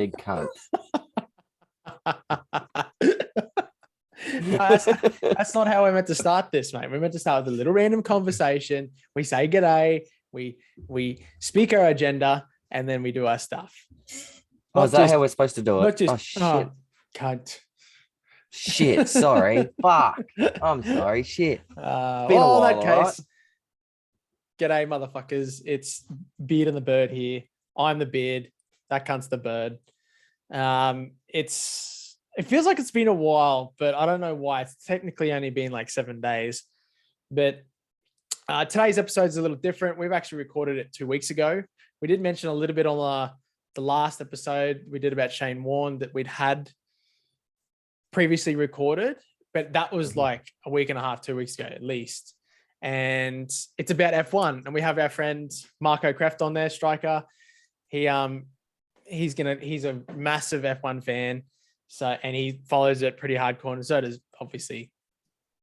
big cunt. That's not how we're meant to start this, mate. We're meant to start with a little random conversation. We say g'day, we speak our agenda, and then we do our stuff. Oh, is that how we're supposed to do it? Not just, oh, shit. Cunt. Shit, sorry. Fuck. I'm sorry. Shit. Been a Well, while, in that case, right? g'day, motherfuckers. It's Beard and the Bird here. I'm the beard. That cunt's the bird. It feels like it's been a while, but I don't know why. It's technically only been like 7 days. But today's episode is a little different. We've actually recorded it 2 weeks ago. We did mention a little bit on the last episode we did about Shane Warne that we'd had previously recorded, but that was like a week and a half, 2 weeks ago at least. And it's about F1. And we have our friend Marco Kreft on there, striker. He's a massive F1 fan. So, and he follows it pretty hardcore. And so does obviously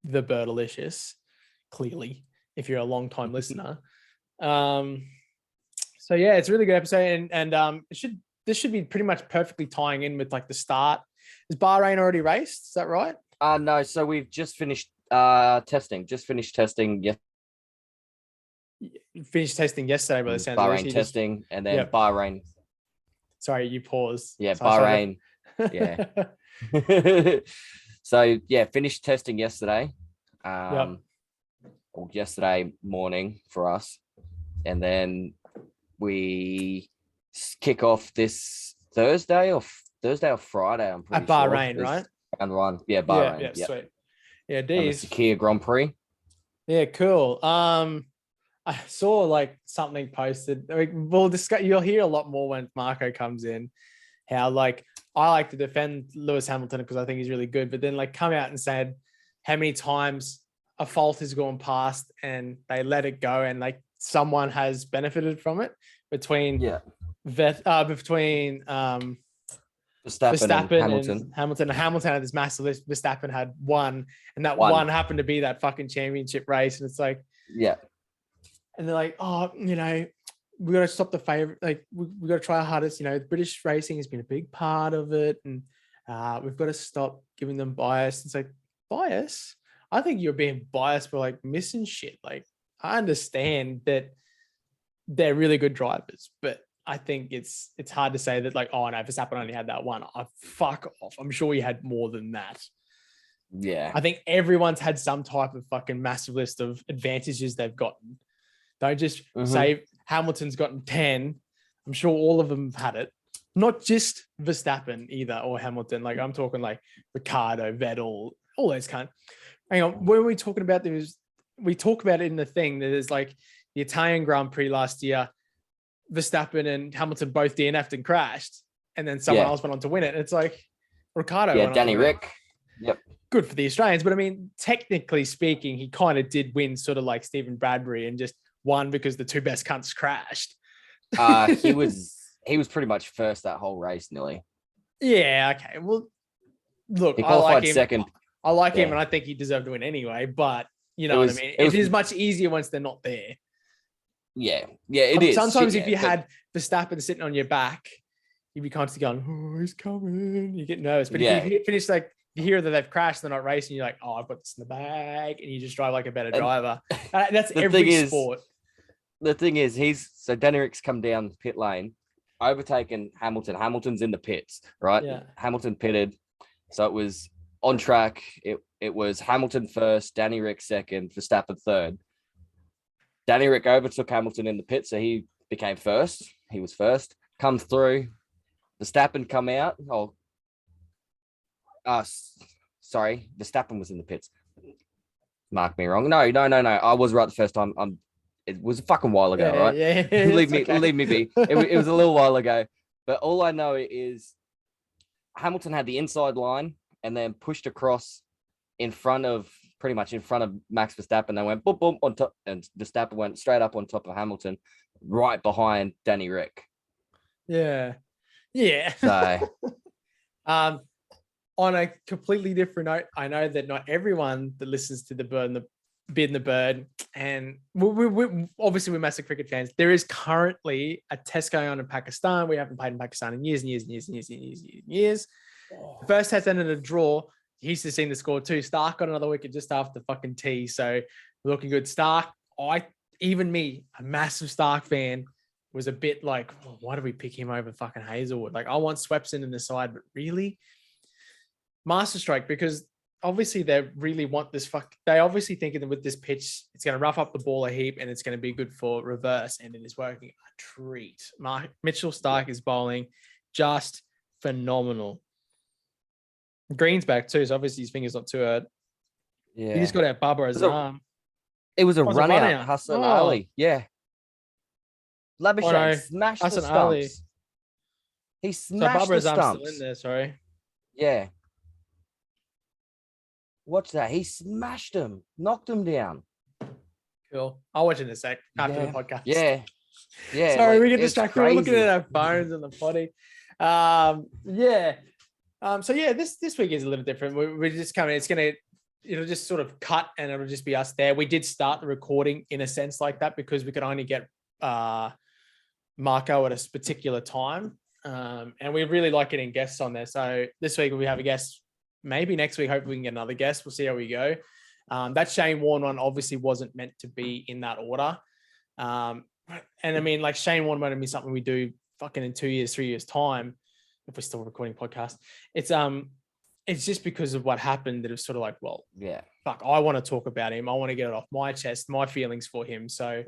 the Birdalicious, clearly, if you're a long time listener. So yeah, it's a really good episode. And this should be pretty much perfectly tying in with like the start. Is Bahrain already raced? Is that right? No. So we've just finished testing. Just finished testing. Yeah. Finished testing yesterday, by the sounds Bahrain testing, and then Bahrain. Sorry, you paused. Yeah, so Bahrain. Yeah. So yeah, finished testing yesterday. Or yesterday morning for us, and then we kick off this Thursday or Friday. I'm pretty at Bahrain, sure. Right? Round one. Yeah, Bahrain. Yeah, sweet. Yeah, D's. Kia Grand Prix. Yeah, cool. I saw like something posted. We'll discuss. You'll hear a lot more when Marco comes in. How like I like to defend Lewis Hamilton because I think he's really good, but then like come out and said how many times a fault has gone past and they let it go and like someone has benefited from it between Verstappen and Hamilton. Hamilton had this massive list. Verstappen had one, and that one happened to be that fucking championship race. And it's like, yeah. And they're like, oh, we got to stop the favorite. Like, we got to try our hardest. British racing has been a big part of it, and we've got to stop giving them bias. It's like, bias? I think you're being biased for like missing shit. Like, I understand that they're really good drivers, but I think it's hard to say that like, oh no, Verstappen only had that one. Fuck off. I'm sure he had more than that. Yeah. I think everyone's had some type of fucking massive list of advantages they've gotten. Don't just say Hamilton's gotten 10. I'm sure all of them have had it. Not just Verstappen either, or Hamilton. Like I'm talking like Ricardo, Vettel, all those kind. Hang on. When we talking about this, we talk about it in the thing that is like the Italian Grand Prix last year. Verstappen and Hamilton both DNF'd and crashed, and then someone else went on to win it. And it's like Ricardo. Yeah, Danny Rick. Yep. Good for the Australians, but I mean, technically speaking, he kind of did win, sort of like Stephen Bradbury, and just won because the two best cunts crashed. He was pretty much first that whole race, nearly. Yeah. Okay. Well, look, he qualified I like him. Second. I like him, and I think he deserved to win anyway. But you know what I mean. It is much easier once they're not there. Yeah, it is. Sometimes if you had Verstappen sitting on your back, you'd be constantly going, "Oh, he's coming." You get nervous, but if you finish like you hear that they've crashed, they're not racing. You're like, "Oh, I've got this in the bag," and you just drive like a better driver. That's every sport. The thing is, Danny Rick's come down pit lane, overtaken Hamilton. Hamilton's in the pits, right? Yeah. Hamilton pitted, so it was on track. It was Hamilton first, Danny Rick second, Verstappen third. Danny Rick overtook Hamilton in the pit, so he became first. He was first. Come through. Verstappen come out. Sorry. Verstappen was in the pits. Mark me wrong. No. I was right the first time. It was a fucking while ago, right? Yeah. leave me be. It was a little while ago. But all I know is Hamilton had the inside line and then pushed across pretty much in front of Max Verstappen. They went boom, boom on top, and Verstappen went straight up on top of Hamilton, right behind Danny Rick. Yeah. So, on a completely different note, I know that not everyone that listens to the Bird and being the bird. And obviously we're massive cricket fans. There is currently a test going on in Pakistan. We haven't played in Pakistan in years and years and years and years and years and years. The first test ended in a draw. He's just seen the score too. Stark got another wicket just after fucking tea. So looking good. Stark, even me, a massive Stark fan, was a bit like, well, why do we pick him over fucking Hazelwood? Like, I want Swepson in the side, but really? Masterstroke, because obviously they really want this they obviously thinking that with this pitch, it's going to rough up the ball a heap and it's going to be good for reverse, and it is working a treat. Mitchell Stark is bowling just phenomenal. Green's back too, so obviously his finger's not too hurt. Yeah. He just got out Barbara as an arm. It was a Oh, run out, Hassan Ali. Yeah. Labuschagne smashed the stumps. Ali. He smashed the stumps. Still in there, sorry. Yeah. Watch that. He smashed him, knocked him down. Cool. I'll watch it in a sec after the podcast. Yeah. Yeah. Sorry, we get distracted. We're looking at our phones and the potty. Yeah. So yeah, this week is a little different. We're just coming. It'll just sort of cut and it'll just be us there. We did start the recording in a sense like that because we could only get Marco at a particular time. And we really like getting guests on there. So this week we have a guest. Maybe next week, hopefully we can get another guest. We'll see how we go. That Shane Warne one obviously wasn't meant to be in that order. And I mean, like Shane Warne might be something we do fucking in 2 years, 3 years time, if we're still recording podcast. It's just because of what happened that it's sort of like, well, yeah, fuck, I want to talk about him. I want to get it off my chest, my feelings for him. So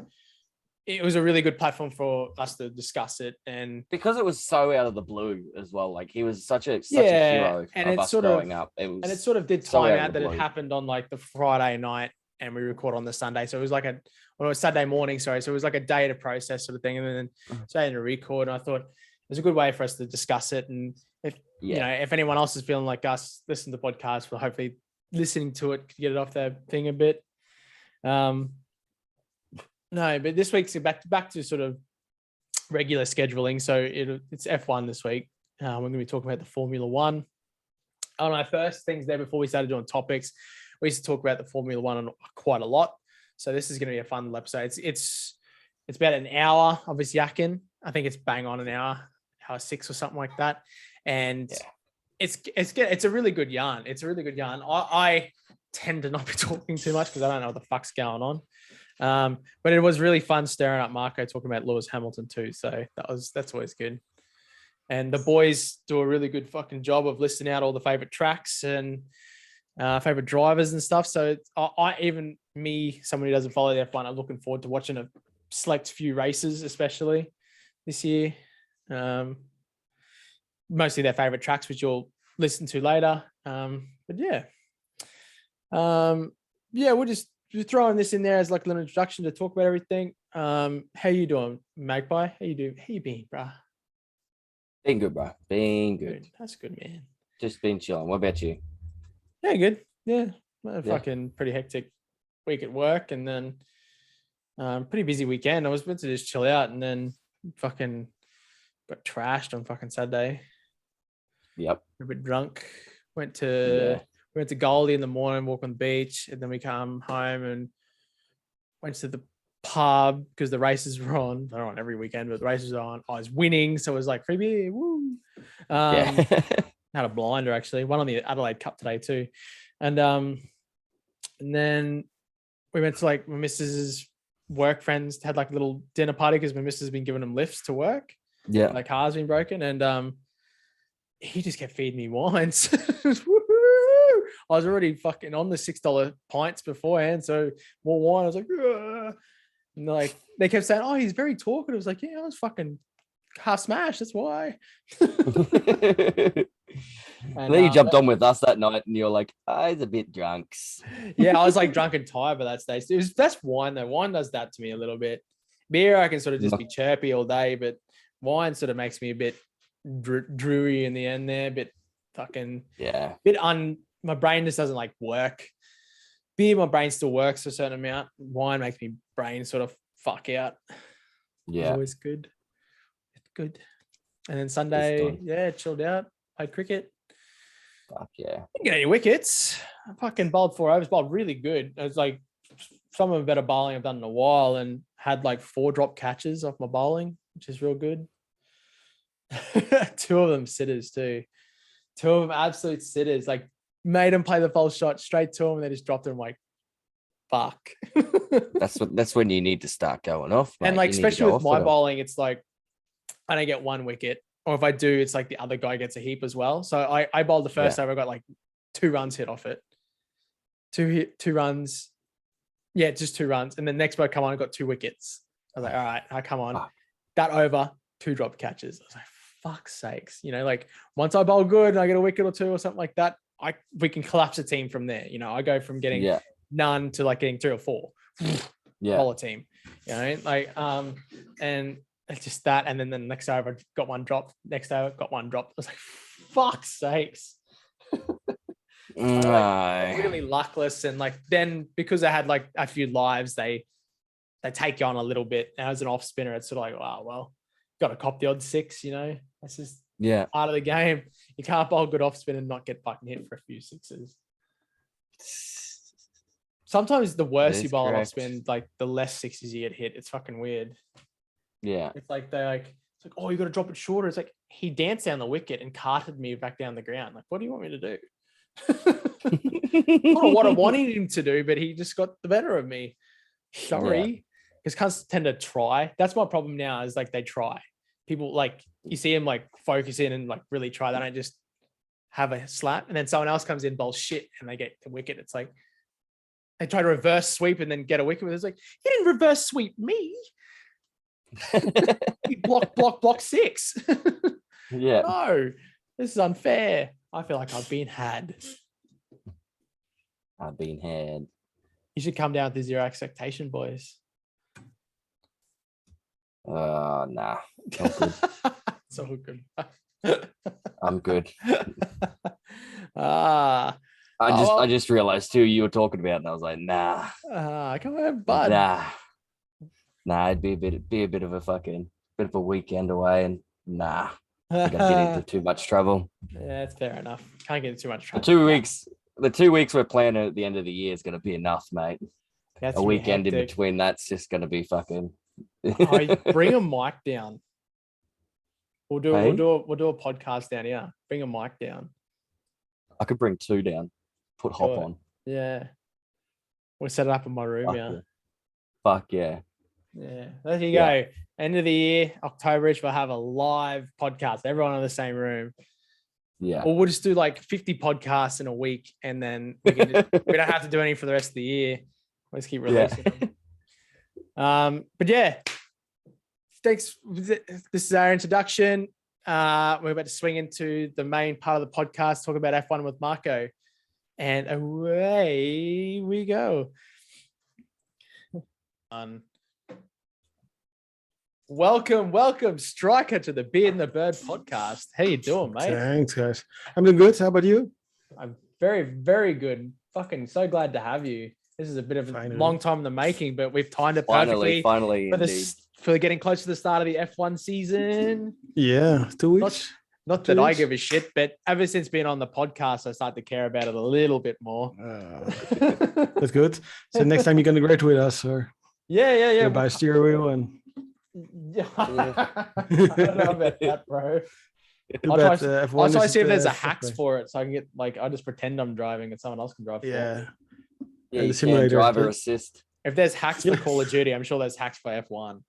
it was a really good platform for us to discuss it. And because it was so out of the blue as well, like he was such a hero and of us growing up. It sort of did time out that it happened on like the Friday night and we record on the Sunday. So it was like it was Saturday morning, sorry. So it was like a day to process sort of thing. And then Saturday to record. And I thought it was a good way for us to discuss it. And if, you know, if anyone else is feeling like us, listen to the podcast, we'll hopefully listening to it, get it off their thing a bit. No, but this week's back to sort of regular scheduling. So it's F1 this week. We're going to be talking about the Formula One. On our first things there before we started doing topics, we used to talk about the Formula One quite a lot. So this is going to be a fun little episode. It's about an hour, obviously yakking. I think it's bang on an hour 6 or something like that. And it's a really good yarn. It's a really good yarn. I tend to not be talking too much because I don't know what the fuck's going on. But it was really fun staring at Marco talking about Lewis Hamilton too. So that's always good. And the boys do a really good fucking job of listing out all the favorite tracks and favorite drivers and stuff. So even me, someone who doesn't follow the F1, I'm looking forward to watching a select few races, especially this year. Mostly their favorite tracks, which you'll listen to later. But yeah. We'll just throwing this in there as like a little introduction to talk about everything. How you doing, Magpie? How you doing? How you been, bro? Being good, bro. Being good. That's good, man. Just been chilling. What about you? Yeah, good. Yeah. Fucking pretty hectic week at work and then pretty busy weekend. I was meant to just chill out and then fucking got trashed on fucking Saturday. Yep. A bit drunk. Went to Goldie in the morning, walk on the beach, and then we come home and went to the pub because the races were on. They're on every weekend, but the races are on. I was winning, so it was like free beer, woo. Had a blinder actually, one on the Adelaide Cup today too, and then we went to like my missus's work friends had like a little dinner party because my missus has been giving them lifts to work. Yeah, like car's been broken, and he just kept feeding me wines. I was already fucking on the $6 pints beforehand, so more wine. I was like, ugh. And like they kept saying, "Oh, he's very talkative." I was like, "Yeah, I was fucking half smashed. That's why." And then you jumped on with us that night, and you're like, "He's a bit drunk." Yeah, I was like drunk and tired by that stage. That's wine though. Wine does that to me a little bit. Beer, I can sort of just be chirpy all day, but wine sort of makes me a bit dreary in the end there. Bit fucking my brain just doesn't like work. Beer, my brain still works a certain amount. Wine makes me brain sort of fuck out. Yeah. It's always good. It's good. And then Sunday, chilled out, played cricket. Fuck yeah. Didn't get any wickets. I fucking bowled 4 overs, bowled really good. It was like some of the better bowling I've done in a while, and had like 4 drop catches off my bowling, which is real good. 2 of them sitters too. 2 of them absolute sitters. Like made them play the false shot straight to them, and they just dropped them. Like, fuck. That's when you need to start going off, mate. And like, You need to especially go with off my them. bowling, it's like I don't get 1 wicket, or if I do, it's like the other guy gets a heap as well. So I bowled the first over, I got like 2 runs hit off it. 2 runs. Yeah, just 2 runs. And then next boat come on, I got 2 wickets. I was like, all right, come on. That over, 2 drop catches. I was like, fuck's sakes. You know, like once I bowl good and I get a wicket or 2 or something like that, we can collapse a team from there. You know, I go from getting none to like getting 3 or 4. Bowl a team. You know, like and it's just that. And then the next over I got 1 drop. Next over got 1 drop. I was like, fuck's sakes. Like, really luckless. And like then because I had like a few lives, they take you on a little bit. And as an off spinner, it's sort of like, wow, well, got to cop the odd 6, you know. That's just part of the game. You can't bowl good off spin and not get fucking hit for a few 6s. Sometimes the worse you bowl an off spin, like the less 6s you get hit. It's fucking weird. Yeah. It's like it's like, oh, you got to drop it shorter. It's like he danced down the wicket and carted me back down the ground. Like, what do you want me to do? I don't know what I wanted him to do, but he just got the better of me. Sorry. Because cunts tend to try. That's my problem now, is like they try. People like, you see them like focus in and like really try. They don't just have a slap, and then someone else comes in, bowls shit, and they get the wicket. It's like they try to reverse sweep and then get a wicket. It's like, you didn't reverse sweep me. You block 6. No, this is unfair. I feel like I've been had. You should come down with the 0 expectation, boys. Nah. It's all good. I'm good. I just realized too you were talking about, and I was like, nah. Come on, bud. Nah, it'd be a bit of a weekend away, and nah. I think I'd get into too much trouble. Yeah, it's fair enough. Can't get into too much trouble. The 2 weeks we're planning at the end of the year is going to be enough, mate. That's a weekend in between, that's just going to be fucking. Bring a mic down. We'll do a podcast down here. Bring a mic down. I could bring 2 down. Put Hop on. Yeah. We'll set it up in my room. Fuck yeah. Yeah. There you go. End of the year, October-ish, we'll have a live podcast. Everyone in the same room. Yeah. Or we'll just do like 50 podcasts in a week, and then we don't have to do any for the rest of the year. We'll just keep releasing them. But yeah. Thanks. This is our introduction. We're about to swing into the main part of the podcast, talk about F1 with Marco. And away we go. Welcome, Striker, to the Beard and the Bird podcast. How you doing, mate? Thanks, guys. I'm doing good. How about you? I'm very, very good. Fucking so glad to have you. This is a bit of a long time in the making, but we've timed it perfectly. Finally, for getting close to the start of the F1 season. Yeah, 2 weeks. Not that I give a shit, but ever since being on the podcast, I started to care about it a little bit more. That's good. So next time you're going to graduate us, or yeah, buy a steering wheel and. I don't know about that, bro. I'll try to see if there's a hacks for it, so I can get I just pretend I'm driving and someone else can drive. Yeah, the simulator driver assist. If there's hacks for Call of Duty, I'm sure there's hacks for F1.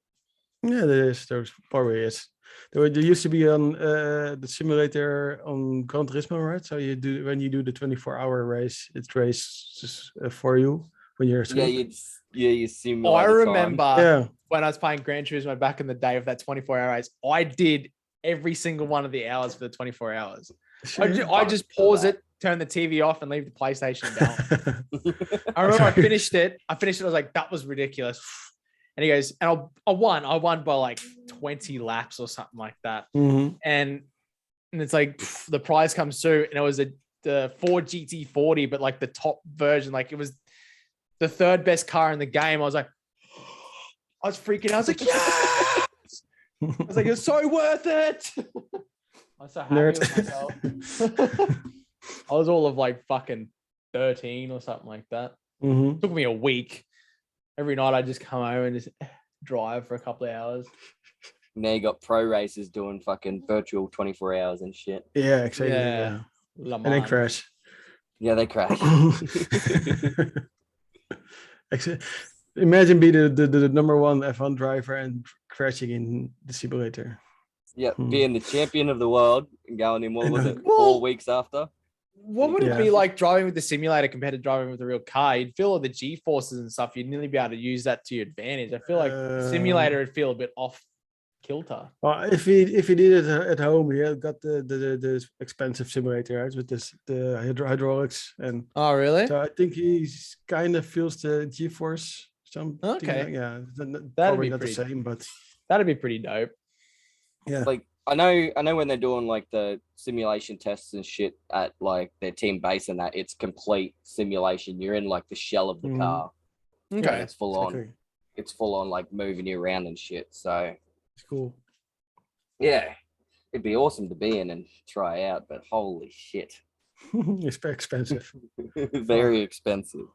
Yeah, there's probably is. There used to be on the simulator on Gran Turismo, right? So when you do the 24-hour race, it races for you when you're asleep. You simulate. I remember when I was playing Gran Turismo back in the day of that 24-hour race, I did every single one of the hours for the 24 hours. Sure. I just pause it, turn the TV off, and leave the PlayStation down. I remember I finished it. I was like, that was ridiculous. And he goes, and I won by like 20 laps or something like that. Mm-hmm. And it's like the prize comes through, and it was the Ford GT40, but like the top version, like it was the 3rd best car in the game. I was freaking out. I was like, yes! I was like, it's so worth it. I was so happy with myself. I was all of like fucking 13 or something like that. Mm-hmm. It took me a week. Every night I just come home and just drive for a couple of hours. Now you got pro racers doing fucking virtual 24 hours and shit. Yeah, exactly. Yeah. Yeah. Le And then Mans. crash. Yeah, they crash. Imagine being the number one F1 driver and crashing in the simulator. Yeah, Hmm. being the champion of the world and going in, what was it, Well- 4 weeks after? What would it Yeah. be like driving with the simulator compared to driving with a real car? You'd feel all the G forces and stuff. You'd nearly be able to use that to your advantage. I feel like simulator would feel a bit off kilter. Well, if he did it at home, he had got the expensive simulator, right, with the hydraulics, and Oh, really? so I think he's kind of feels the G-force. Something Okay. like, yeah, probably be not the pretty- same, but That'd be pretty dope. yeah. Like, I know when they're doing like the simulation tests and shit at like their team base and that, it's complete simulation. You're in like the shell of the Mhm. car. Okay. And it's full on. Exactly. It's full on like moving you around and shit. So It's cool. yeah, it'd be awesome to be in and try out, but holy shit, It's very expensive. very expensive.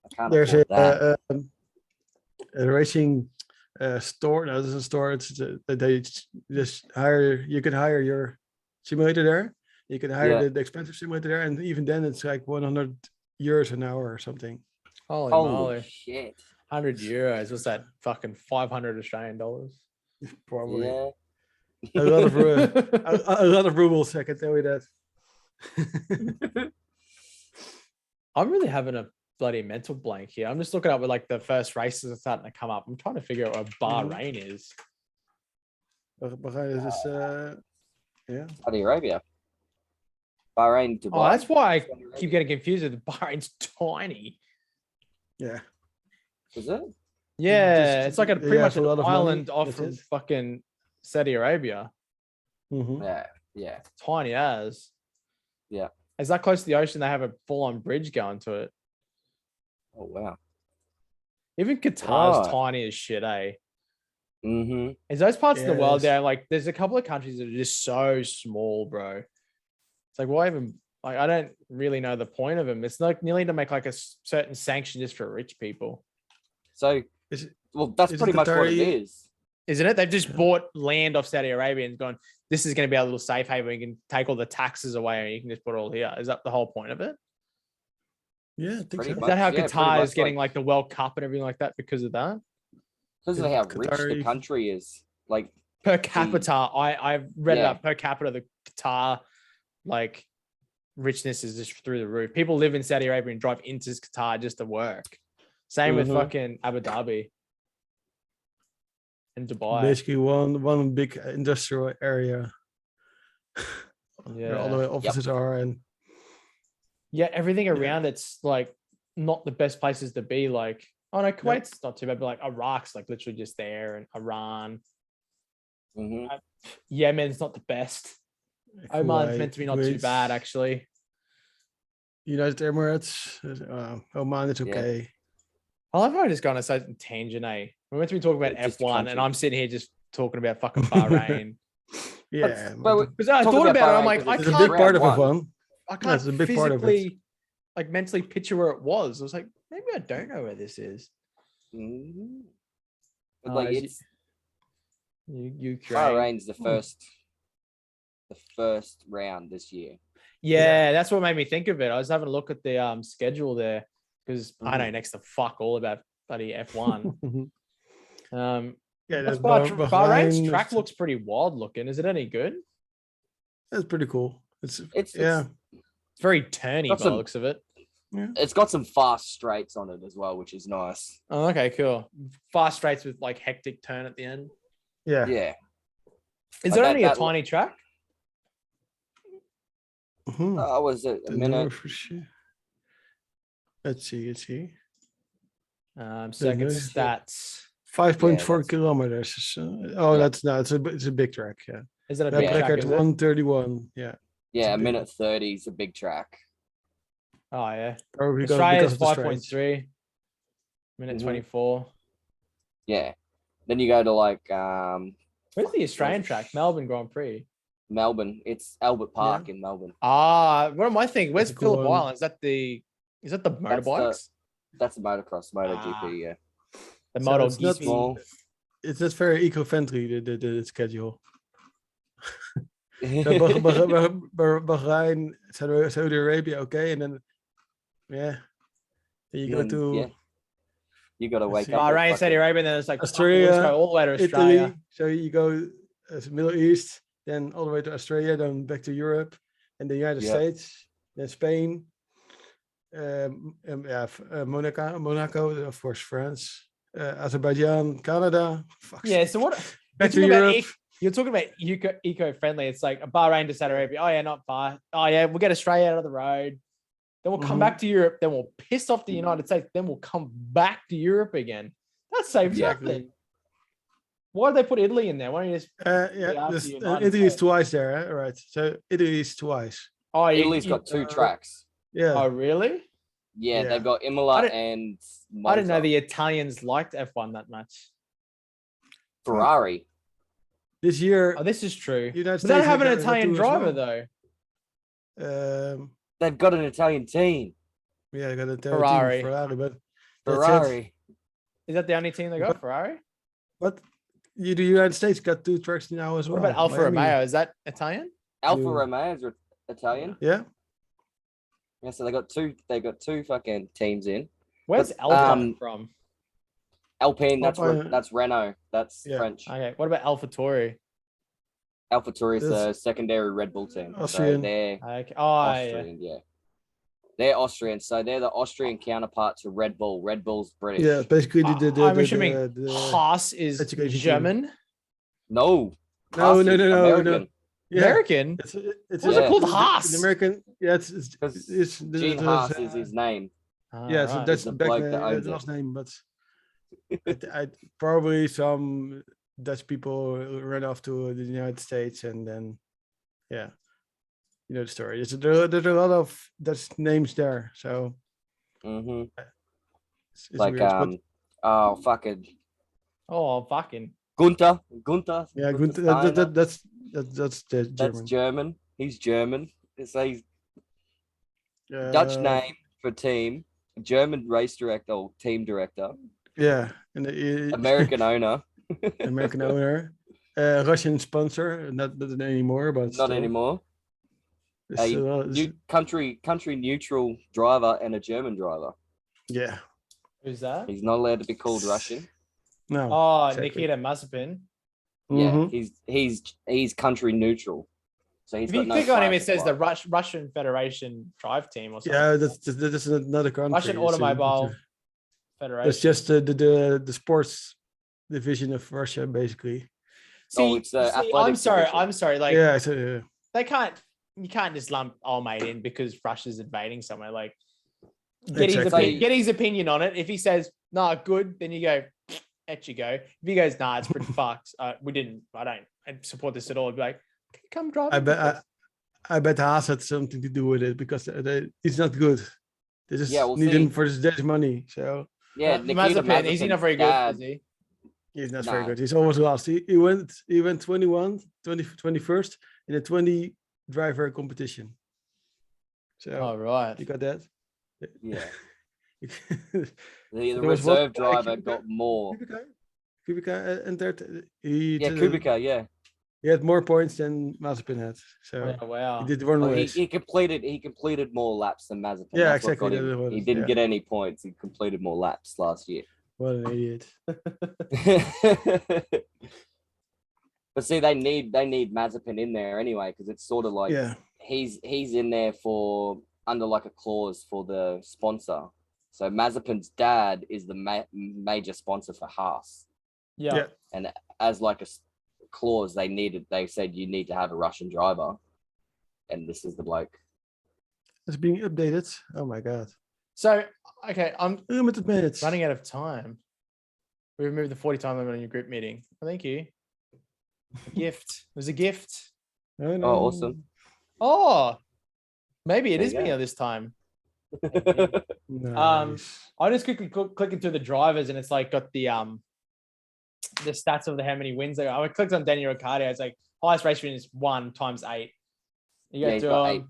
I can't There's afford that. a racing store. No, this is a store. They just hire. You can hire your simulator there. You can hire Yeah. the expensive simulator there, and even then, it's like 100 euros an hour or something. Holy Holy moly. shit. 100 euros. What's that? Fucking 500 Australian dollars. Probably Yeah. a lot of a lot of rubles. I can tell you that. I'm really having a bloody mental blank here. I'm just looking up with like the first races are starting to come up. I'm trying to figure out what Bahrain is. Bahrain is just, yeah. Saudi Arabia. Bahrain, Dubai. Oh, that's why I keep getting confused with Bahrain's tiny. Yeah. Is it? Yeah, Just- it's like a they pretty much have a an lot of money, island off that's from it. fucking Saudi Arabia. Mhm. Yeah. Yeah. Tiny as. Yeah. Is that close to the ocean? They have a full-on bridge going to it. Oh wow. Even Qatar's Right. tiny as shit, eh? Mm-hmm. Is those parts of the world Yes. there? Like, there's a couple of countries that are just so small, bro. It's like, why even? Like, I don't really know the point of them. It's like nearly to make like a certain sanction just for rich people, So Is it- well, that's is it pretty much what it Qatari- is. isn't it? They've just Yeah. bought land off Saudi Arabia and gone, this is going to be our little safe haven. You can take all the taxes away and you can just put it all here. Is that the whole point of it? Yeah, I think Pretty so. Is that how yeah, pretty Qatar much is getting like- like the World Cup and everything like that because of that? Because of Is how it rich the Qatari- country is. Like, Per capita, I've read it Yeah. up. Per capita, the Qatar like richness is just through the roof. People live in Saudi Arabia and drive into Qatar just to work. Same with Mhm. fucking Abu Dhabi and Dubai. Basically, one big industrial area where all Yeah, the offices are, and yeah. Everything around it's like not the best places to be. Like, oh no, Kuwait's not too bad, but like Iraq's like literally just there, and Iran, mhm. Yemen's not the best. Oman's Kuwait, meant to be not too Kuwait, bad actually. United Emirates, Oman is Yeah. okay. I love how I just gone on a certain tangent, eh? We're meant to be talking about Yeah, just F1, and country. I'm sitting here just talking about fucking Bahrain. Yeah, But we- Because I Talk thought about about it, I'm Bahrain like, 'cause I it's a can't, big part of round F1. I Yeah, can't it's a big part of it. physically, like, mentally picture where it was. I was like, maybe I don't know where this is. Mhm. But Oh, like, is it's Ukraine. Bahrain's the first round this year. Yeah, that's what made me think of it. I was having a look at the schedule there because I know next to fuck all about bloody F1. Yeah, That's that's Bahrain's track looks pretty wild looking. Is it any good? That's pretty cool. It's It's yeah, It's very turny by Got the some- looks of it. It's got some fast straights on it as well, which is nice. Oh, okay, cool. Fast straights with like hectic turn at the end. yeah. Yeah. Is Like it that- only a that- tiny track? Mhm. Was it a The number minute? for sure. Let's see. Second nice. stats. 5.4 that's- kilometers. Oh, Yeah. that's no, it's a big track. Yeah, Is it a lap big track? record Is it? 131. Yeah, Yeah, a big- minute 30 is a big track. Oh yeah. probably Australia's because of the straights. 5.3. Minute Mhm. 24. Yeah. Then you go to like Where's the Australian track? Melbourne Grand Prix. Melbourne. It's Albert Park in Melbourne. What am I thinking? Where's That's a cool Phillip one. Island? Is that the That's the- motorbikes? That's a motocross, MotoGP. Ah. Yeah. The So model it's not- Small. It's not very eco-friendly, the schedule. So yeah. Bahrain, Saudi Arabia, okay, and then then you go to You got to Let's wake see. up. at Bahrain, Saudi fucking- Arabia, and then it's like Australia, let's go all the way to Australia. Italy. So you go Middle East, then all the way to Australia, then back to Europe, and the United Yeah. States, then Spain, Monaco, of course, France, Azerbaijan, Canada. Fuck. Yeah. So what? Back to You're talking about Europe. you're talking about eco-friendly. It's like a Bahrain to Saudi Arabia. Oh yeah, not far. Oh yeah, we'll get Australia out of the road. Then we'll come Mhm. back to Europe. Then we'll piss off the United States. Then we'll come back to Europe again. That's safe. Exactly. Nothing. Why did they put Italy in there? Why don't you just? Yeah, after this, the United Italy is States. twice there, right? Right. So Italy is twice. Oh, Italy's got two tracks. Yeah. Oh, really? Yeah, Yeah. they've got I Imola didn't- and I didn't know Monza. the Italians liked F1 that much. Ferrari. This year, Oh, this is true. United But States they don't have an got Italian two as driver well. though. They've got an Italian team. Yeah, they got a Ferrari. Ferrari, but that's it. Ferrari. Is that the only team they got? Ferrari. But the United States got two tracks now as What well. about Alfa Miami. Romeo? Is that Italian? Alfa No. Romeo's Italian. Yeah. Yeah, so they got two. They got two fucking teams in. Where's But, Alfa from? Alpine. That's Alpine. that's Renault. That's Yeah. French. Okay. What about Alfa Tauri? Alpha is a That's secondary Red Bull team. Austrian. So they're Okay. Oh, yeah. Austrian. Yeah. They're Austrian. So they're the Austrian counterpart to Red Bull. Red Bull's British. Yeah, basically the I'm assuming the Haas is education team. German. No. No, Haas no, is no, no, American. yeah. American. It's What's it called? the Haas? American. Yeah, Because it's Gene Haas is his name. yeah, so Alright. that's the the back bloke name, that owns the it. last name, but I probably some Dutch people ran off to the United States and then yeah, you know the story. There's a lot of Dutch names there, so Mm-hmm. it's Like weird, but oh fucking Oh, fucking. Gunther. yeah, Gunther good. Steiner. That's the German. That's German. He's German. It's a Dutch name for team. German race director or team director. Yeah, and American owner. American owner, Russian sponsor, not anymore, but Not still. anymore. It's A still- it's- country neutral driver and a German driver. yeah, Who's that? He's not allowed to be called Russian. no. Oh, exactly. Nikita Mazepin. Yeah, Mhm. he's country neutral. So he's If you got no click on him, flag it to says the fly. Russian Federation Drive Team or something. Yeah, that's another country. Russian It's Automobile it's Federation. just the sports division of Russia, basically. Oh, it's the I'm athletics sorry. division. I'm sorry. Like Yeah, so, they can't. You can't just lump old mate in because Russia's invading somewhere. Like get Exactly. get his opinion on it. If he says nah, good, then you go. At you go. If he goes nah, it's pretty fucked. We didn't. I support this at all. I'd be like, "Can you come drive. I bet Haas had something to do with it because he's not good. They just Yeah, we'll need see. him for his money. So Yeah, Nikita Mazepin. Is he not very good? dad- Is he? he's not very Nah. good. He's always lost. He went 21st in a 20 driver competition. So Oh right. you got that. Yeah, the the There was one reserve guy, driver Kubica. got more. Kubica entered. Yeah, Kubica. Yeah, He had more points than Mazepin had. So Oh, wow. he did one well, race. he completed more laps than Mazepin. Yeah, That's what exactly, got him. that was- He didn't yeah. get any points. He completed more laps last year. What an idiot. But see, they need Mazepin in there anyway because it's sort of like Yeah. he's in there for under like a clause for the sponsor. So Mazepin's dad is the major sponsor for Haas, Yeah. Yeah. and as like a clause, they said you need to have a Russian driver, and this is the bloke. It's being updated. Oh my god. So okay, I'm Limited minutes. running out of time. We removed the 40 time limit on your group meeting. Oh, thank you. A gift. It was a gift. No, no. Oh, awesome. Oh, maybe it There is you me go. this time. Nice. I just quickly click into the drivers and it's like got the stats of how many wins they got. I clicked on Daniel Ricciardo. It's like highest race win is 1 times 8. You Yeah, go he's to got 8.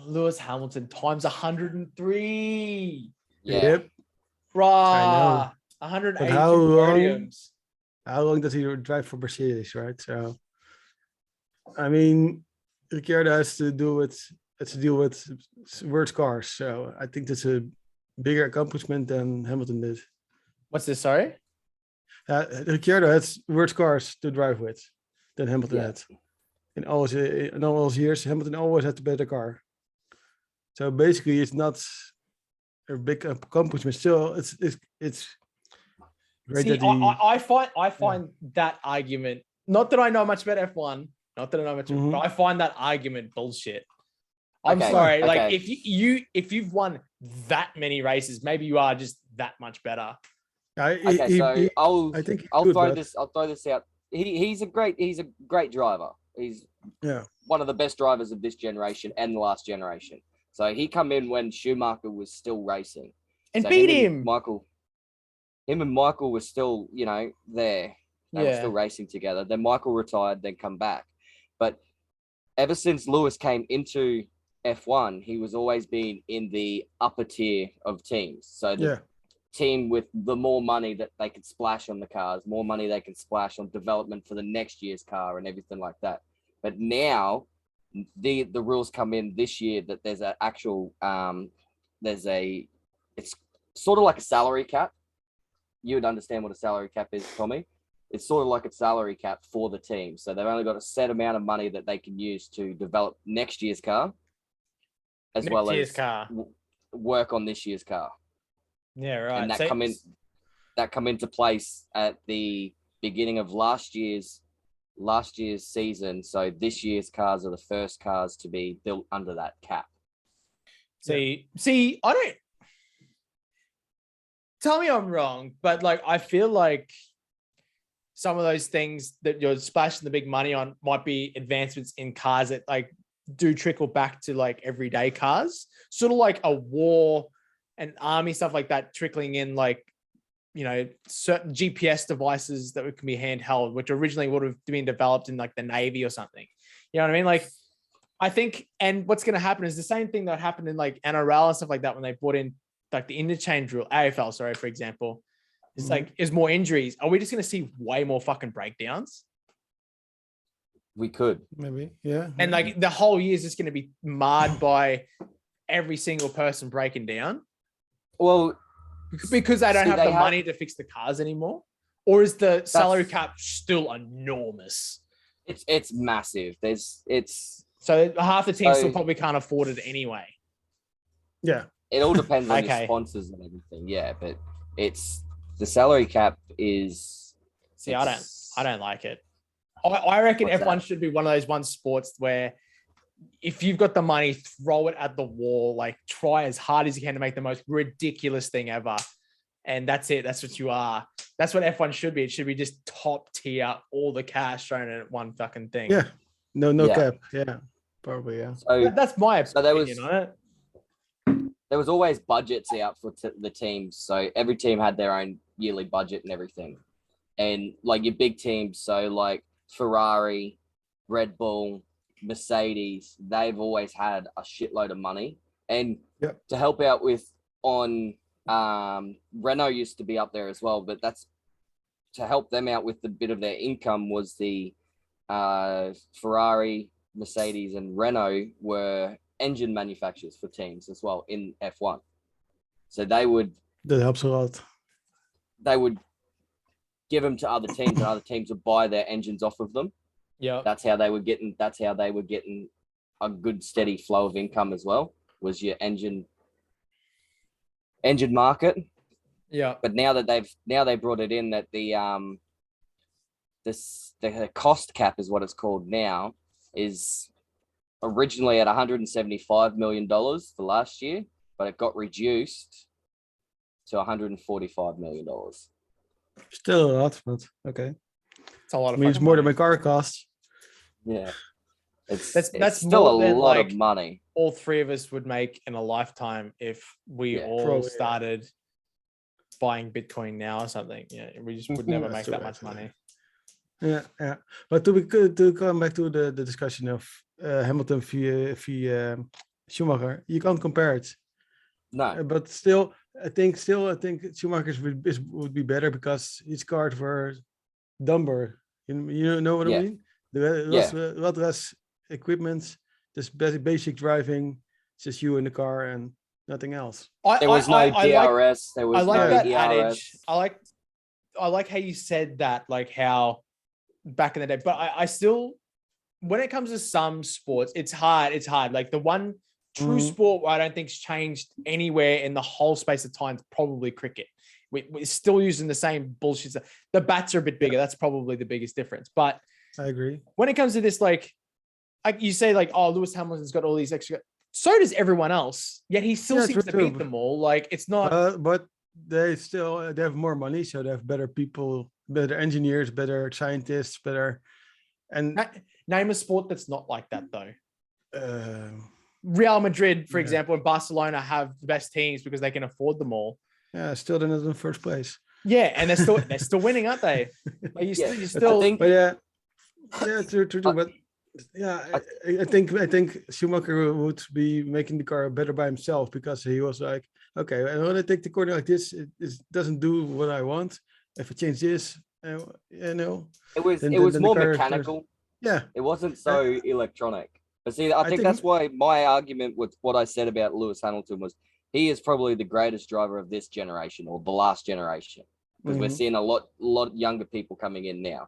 Lewis Hamilton times 103. Yeah, Yep. Rah, But 182 how long? podiums. How long does he drive for Mercedes, right? So, I mean, Ricciardo has to deal with worse cars. So I think that's a bigger accomplishment than Hamilton did. What's this? Sorry. Ricciardo has worse cars to drive with than Hamilton Yeah. had. In all his years, Hamilton always had the better car. So basically, it's not a big accomplishment. Still, it's great See, that he. I find that argument. Not that I know much about F1. Not that I know much, Mhm. but I find that argument bullshit. I'm Okay, sorry. Like okay. if you've won that many races, maybe you are just that much better. Okay, so I think I'll good, throw but this out. He's a great driver. He's yeah, one of the best drivers of this generation and the last generation. So he come in when Schumacher was still racing. And So beat him him. and Michael were still, there. They were still racing together. Then Michael retired, then come back. But ever since Lewis came into F1, he was always been in the upper tier of teams. So the team with the more money that they could splash on the cars, more money they can splash on development for the next year's car and everything like that. But now the rules come in this year that there's an actual it's sort of like a salary cap. You would understand what a salary cap is, Tommy. It's sort of like a salary cap for the team. So they've only got a set amount of money that they can use to develop next year's car, as Next well year's as car. work on this year's car. Yeah, right. And that come into place at the beginning of last year's season. So this year's cars are the first cars to be built under that cap. See, I don't tell me I'm wrong, but like I feel like some of those things that you're splashing the big money on might be advancements in cars that like do trickle back to like everyday cars, sort of like a war and army stuff like that, trickling in like, certain GPS devices that can be handheld, which originally would have been developed in like the Navy or something. You know what I mean? Like, I think, and what's going to happen is the same thing that happened in like NRL and stuff like that when they brought in like the interchange rule, AFL, sorry, for example. It's like, is more injuries. Are we just going to see way more fucking breakdowns? We could. maybe, yeah. And like the whole year is just going to be marred by every single person breaking down. Well, because they don't have the money to fix the cars anymore? Or is the salary cap still enormous? It's massive. So half the team still probably can't afford it anyway. Yeah. It all depends on your sponsors and everything. Yeah, but it's the salary cap is. See, I don't like it. I reckon F1 that? should be one of those sports where if you've got the money, throw it at the wall, like try as hard as you can to make the most ridiculous thing ever. And that's it. That's what you are. That's what F1 should be. It should be just top tier, all the cash thrown at one fucking thing. Yeah. No cap. Yeah. Probably, yeah. So that's my opinion on it. There was always budgets out for the teams. So every team had their own yearly budget and everything. And like your big teams, so like Ferrari, Red Bull, Mercedes, they've always had a shitload of money. And to help out with Renault used to be up there as well, but that's to help them out with the bit of their income was the Ferrari, Mercedes, and Renault were engine manufacturers for teams as well in F1. So that helps a lot. They would give them to other teams, and other teams would buy their engines off of them. Yeah, that's how they were getting a good steady flow of income as well, was your engine market. Yeah. But now they brought it in that the cost cap is what it's called now, is originally at $175 million for last year, but it got reduced to $145 million. Still a lot, but okay. It's a lot of means more money. than my car costs. Yeah. That's still a than, lot like, of money. All three of us would make in a lifetime if we all started buying Bitcoin now or something. Yeah, we just would never make that much money. Yeah. But to come back to the discussion of Hamilton via Schumacher, you can't compare it. No. But still, I think Schumacher's would be better because his cars were dumber. You know what I Yeah. mean? There was a lot less equipment, just basic driving, just you in the car and nothing else. There was no DRS. There I was like no that ERS. adage. I like how you said that, like how back in the day. But I still, when it comes to some sports, it's hard. It's hard. Like the one true sport where I don't think's changed anywhere in the whole space of time is probably cricket. We're still using the same bullshit. The bats are a bit bigger. That's probably the biggest difference. But I agree. when it comes to this, like you say, like, oh, Lewis Hamilton's got all these extra. So does everyone else. Yet he still seems to beat them all. Like it's not. But they have more money, so they have better people, better engineers, better scientists, better. And name a sport that's not like that though. Real Madrid, for example, and Barcelona have the best teams because they can afford them all. Yeah, still they're not in first place. Yeah, and they're still winning, aren't they? Like you still. True. But yeah, I think Schumacher would be making the car better by himself because he was like, okay, and when I take the corner like this, it doesn't do what I want. If I change this, it was more mechanical. Yeah, it wasn't so electronic. But see, I think that's why my argument with what I said about Lewis Hamilton was he is probably the greatest driver of this generation or the last generation because we're seeing a lot younger people coming in now.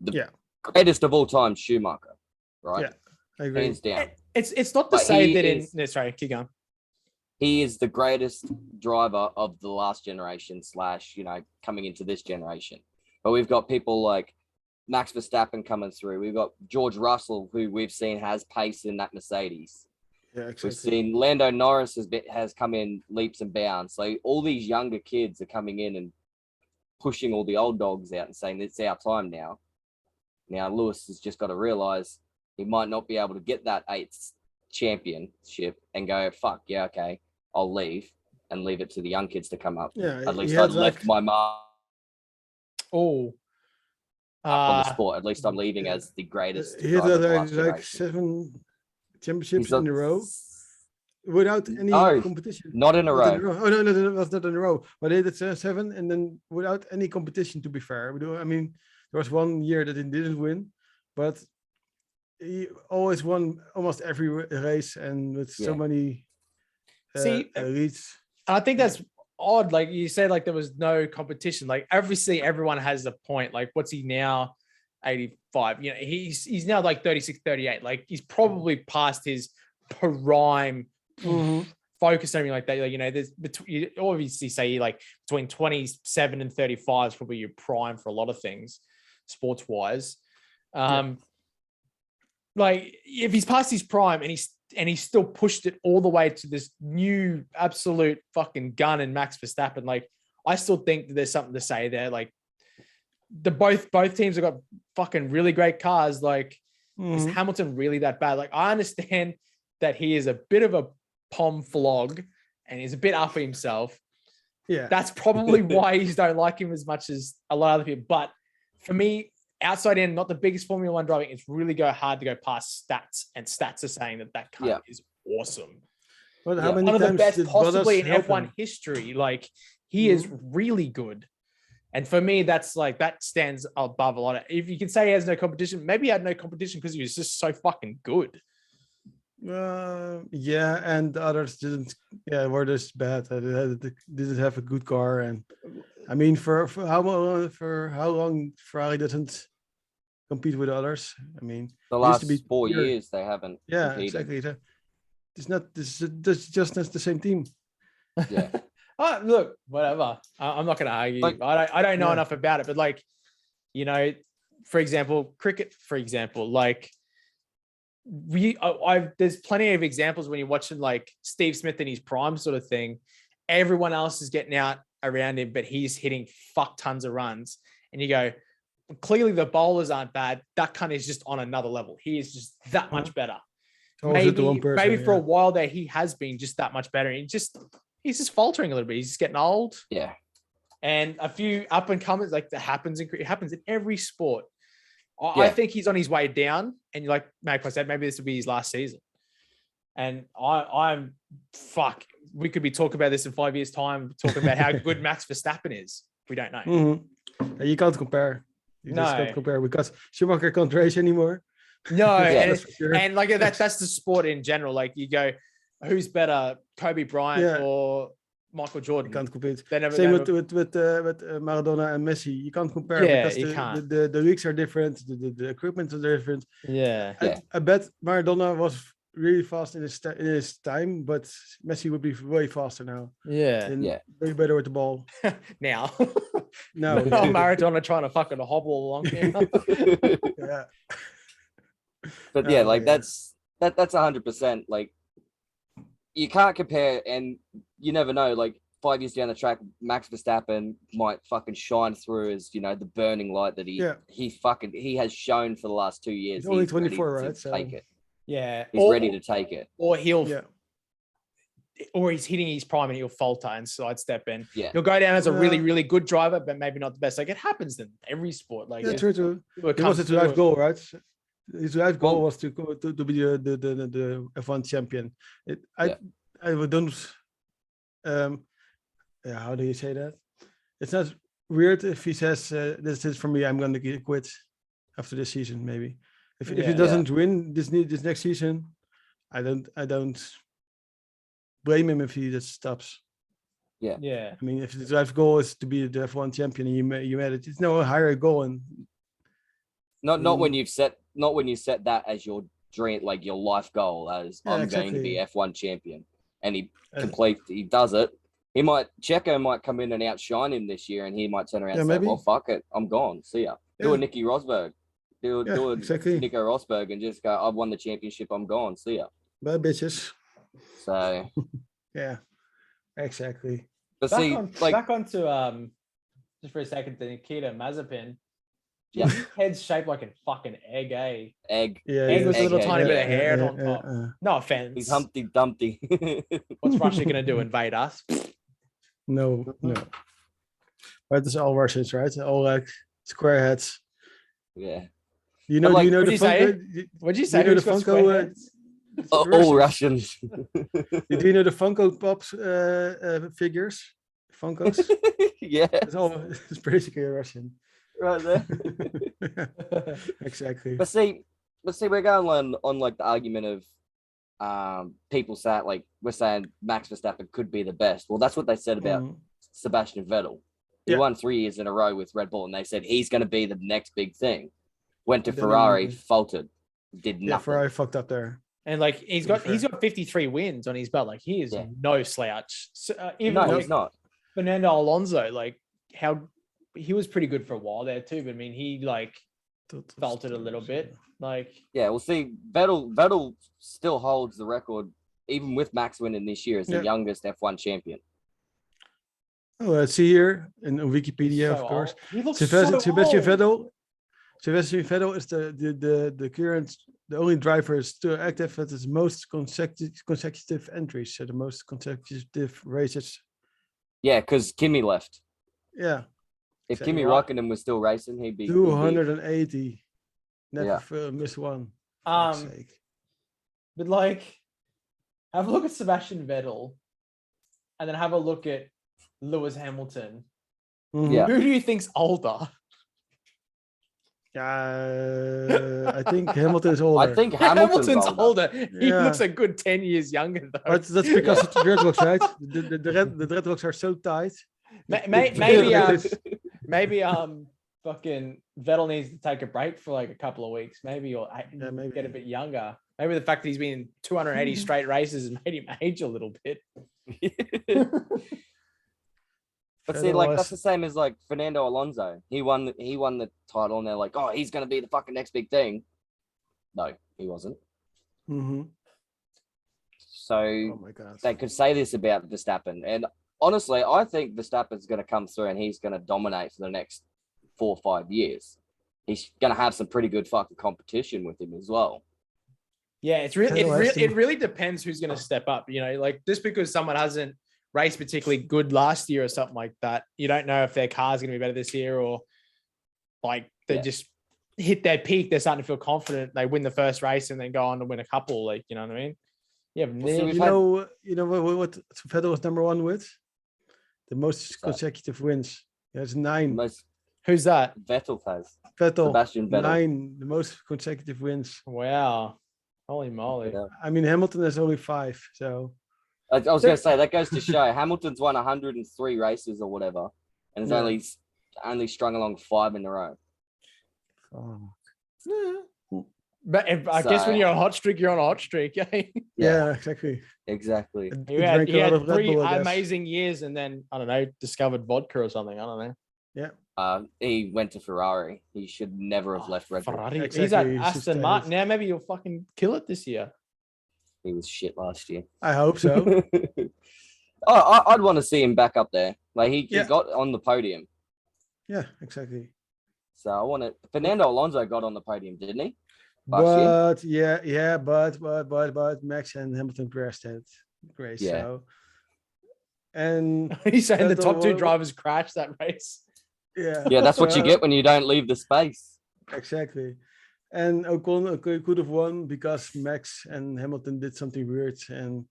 The greatest of all time, Schumacher, right? Yeah, I agree. Hands down. It's not to say that sorry, keep going. He is the greatest driver of the last generation / coming into this generation. But we've got people like Max Verstappen coming through. We've got George Russell, who we've seen has pace in that Mercedes. Yeah, exactly. We've seen Lando Norris has come in leaps and bounds. So all these younger kids are coming in and pushing all the old dogs out and saying it's our time now. Now Lewis has just got to realize he might not be able to get that 8th championship and go, fuck, yeah, okay, I'll leave and leave it to the young kids to come up. Yeah, at least I've left my mark on the sport. At least I'm leaving as the greatest. He had like 7 championships in a row without any competition. Not in a row. Oh no, that's not in a row. But they did 7 and then without any competition. To be fair, I mean, there was one year that he didn't win, but he always won almost every race and with so many leads. I think that's odd. Like you said, like there was no competition. Like obviously everyone has a point. Like what's he now? 85. You know, he's now like 36, 38. Like he's probably past his prime focus, something like that. Like, there's between, obviously say like between 27 and 35 is probably your prime for a lot of things, sports wise. Like if he's past his prime and he's still pushed it all the way to this new absolute fucking gun in Max Verstappen, like I still think that there's something to say there. Like both teams have got fucking really great cars. Like is Hamilton really that bad? Like I understand that he is a bit of a pom flog and he's a bit up himself. Yeah, that's probably why you don't like him as much as a lot of other people. But for me, outside in, not the biggest Formula One driving, it's really hard to go past stats, and stats are saying that car is awesome. Well, how many one of the times best possibly in Bottas F1 history. Like he is really good. And for me, that's like, that stands above a lot of, if you can say he has no competition, maybe he had no competition because he was just so fucking good. Yeah, and the others didn't. Yeah, were just bad. They didn't have a good car, and I mean, for how long Ferrari doesn't compete with others? I mean, the last 4 years they haven't. Yeah, competed. exactly. It's not. This is just the same team. Yeah. Look, whatever. I'm not going to argue. Like, I don't know enough about it, but like, for example, cricket. For example, like. There's plenty of examples when you're watching like Steve Smith in his prime sort of thing. Everyone else is getting out around him, but he's hitting fuck tons of runs. And you go, clearly the bowlers aren't bad. That cunt is just on another level. He is just that much better. Maybe for a while there, he has been just that much better. He's just faltering a little bit. He's just getting old. Yeah. And a few up and comers, like it happens in every sport. I think he's on his way down, and like Magpie said, maybe this will be his last season. And I'm we could be talking about this in 5 years' time, talking about how good Max Verstappen is. We don't know. And you can't compare. You just can't No. compare because Schumacher can't race anymore. No, Yeah. and like that's the sport in general. Like you go, who's better, Kobe Bryant or Michael You Jordan? can't compete. They never, Same they never- with Maradona and Messi. You can't compare Yeah, because you can't. the leagues are different. The equipment is different. Yeah. Yeah. I bet Maradona was really fast in his time, but Messi would be way faster now. Yeah. And Yeah. way better with the ball. Now. No, Oh, Maradona trying to fucking hobble along here. yeah. But yeah, Oh, like yeah. that's 100%. Like you can't compare, and you never know. Like 5 years down the track, Max Verstappen might fucking shine through as the burning light that he has shown for the last 2 years. He's only ready 24, to right? So take it. Yeah. He's ready to take it. Or he'll yeah, or he's hitting his prime and he'll falter and sidestep in. Yeah. He'll go down as a really, Yeah. really good driver, but maybe not the best. Like it happens in every sport. Like yeah, true. people It come was his through life and- goal, right? His life goal Well- was to be the F1 champion. I don't. Yeah, how do you say that? It's not weird if he says this is for me. I'm going to quit after this season. Maybe if he Yeah. doesn't win this next season, I don't blame him if he just stops. Yeah. I mean, if his life goal is to be the F1 champion, and you made it. It's no higher goal, and Not when you set that as your dream, like your life goal, as Yeah, I'm going to be exactly. F1 champion, and he Uh, he does it. Checo might come in and outshine him this year, and he might turn around and say, maybe. "Well, fuck it, I'm gone. See ya." Do Yeah. a Nicky Rosberg, do a exactly. Nico Rosberg, and just go, "I've won the championship. I'm gone. See ya." Bye, bitches. So, Yeah, exactly. but see, Back onto just for a second to Nikita Mazepin. Yeah. His head's shaped like a fucking egg, eh? egg. Yeah, Egg with a little egghead, tiny bit of yeah. hair on top. No offense. He's Humpty Dumpty. What's Russia gonna do? Invade us? No. But it's all Russians, right? All like square heads. Yeah. You know, But, like, do you know what'd the you say? Funko? What'd you Do say? you know Who's the got Funko? square heads? All Russians. Do you know the Funko Pops figures? Funkos. Yeah. It's basically a Russian. Right there. Exactly. But see, we're going on like the argument of people say like we're saying Max Verstappen could be the best. Well, that's what they said about Sebastian Vettel. He Yeah. won 3 years in a row with Red Bull, and they said he's going to be the next big thing. Went to Then Ferrari, he- faltered, did Yeah, nothing. Ferrari fucked up there. And like he's To be got 53 wins on his belt. Like he is Yeah. no slouch. So, even No, like he's not. Fernando Alonso, like how he was pretty good for a while there too. But I mean, he like faltered a little bit. Like Yeah, well, see, Vettel still holds the record, even with Max winning this year, as the Yeah. youngest F1 champion. Oh, let's see here in Wikipedia, so of course. old. He looks Sebastian so old. Vettel. Sebastian Vettel is the current, the only driver still active at his most consecutive entries, so the most consecutive races. Yeah, because Kimi left. Yeah, If So Kimi you're right. Raikkonen was still racing, he'd be 280. Never Yeah. missed one. For fuck's sake. But like, have a look at Sebastian Vettel, and then have a look at Lewis Hamilton. Mhm. Yeah. Who do you think's older? I think Hamilton is older. I think Hamilton's older. He Yeah. looks a good 10 years younger though. But that's because of the dreadlocks, right? The dreadlocks are so tight. Maybe fucking Vettel needs to take a break for like a couple of weeks, maybe, or maybe. get a bit younger. Maybe the fact that he's been in 280 straight races has made him age a little bit. But see, like that's the same as like Fernando Alonso. He won the title, and they're like, "Oh, he's gonna be the fucking next big thing." No, he wasn't. Mm-hmm. So Oh my god. they could say this about Verstappen, and honestly, I think Verstappen's gonna come through and he's gonna dominate for the next 4 or 5 years. He's gonna have some pretty good fucking competition with him as well. Yeah, it's really Taylor Aston. it really depends who's going to step up. You know, like just because someone hasn't raced particularly good last year or something like that, you don't know if their car's going to be better this year, or like they just hit their peak. They're starting to feel confident. They win the first race and then go on to win a couple. Like, you know what I mean? Yeah, Well, see, we've You know what Vettel was number one with? The most that? consecutive wins. He has 9. most who's that? Vettel has. Vettel, Sebastian Vettel. 9, the most consecutive wins. Wow. Holy moly. Yeah. I mean, Hamilton has only 5. So I was going to say that goes to show Hamilton's won 103 races or whatever, and has Yeah. only strung along 5 in a row. But I guess when So- you're on a hot streak, you're on a hot streak. Eh? yeah, exactly. exactly. It He drank had a lot of Red 3 Bull, I guess. amazing years and then, I don't know, discovered vodka or something. I don't know. He went to Ferrari. He should never have Oh, left Red Bull. Ferrari. He's Exactly, at he should Aston stay Martin with- now. Maybe you'll fucking kill it this year. He was shit last year. I hope so. I'd want to see him back up there. Like he Yeah. got on the podium. Yeah, exactly. So I want to. Fernando Alonso got on the podium, didn't he? Last year? But Max and Hamilton crashed that race. Yeah. So. And He's saying the Vettel top 2 wa- drivers crashed that race. yeah, Yeah, that's what you get when you don't leave the space. exactly. And Ocon could have won because Max and Hamilton did something weird. And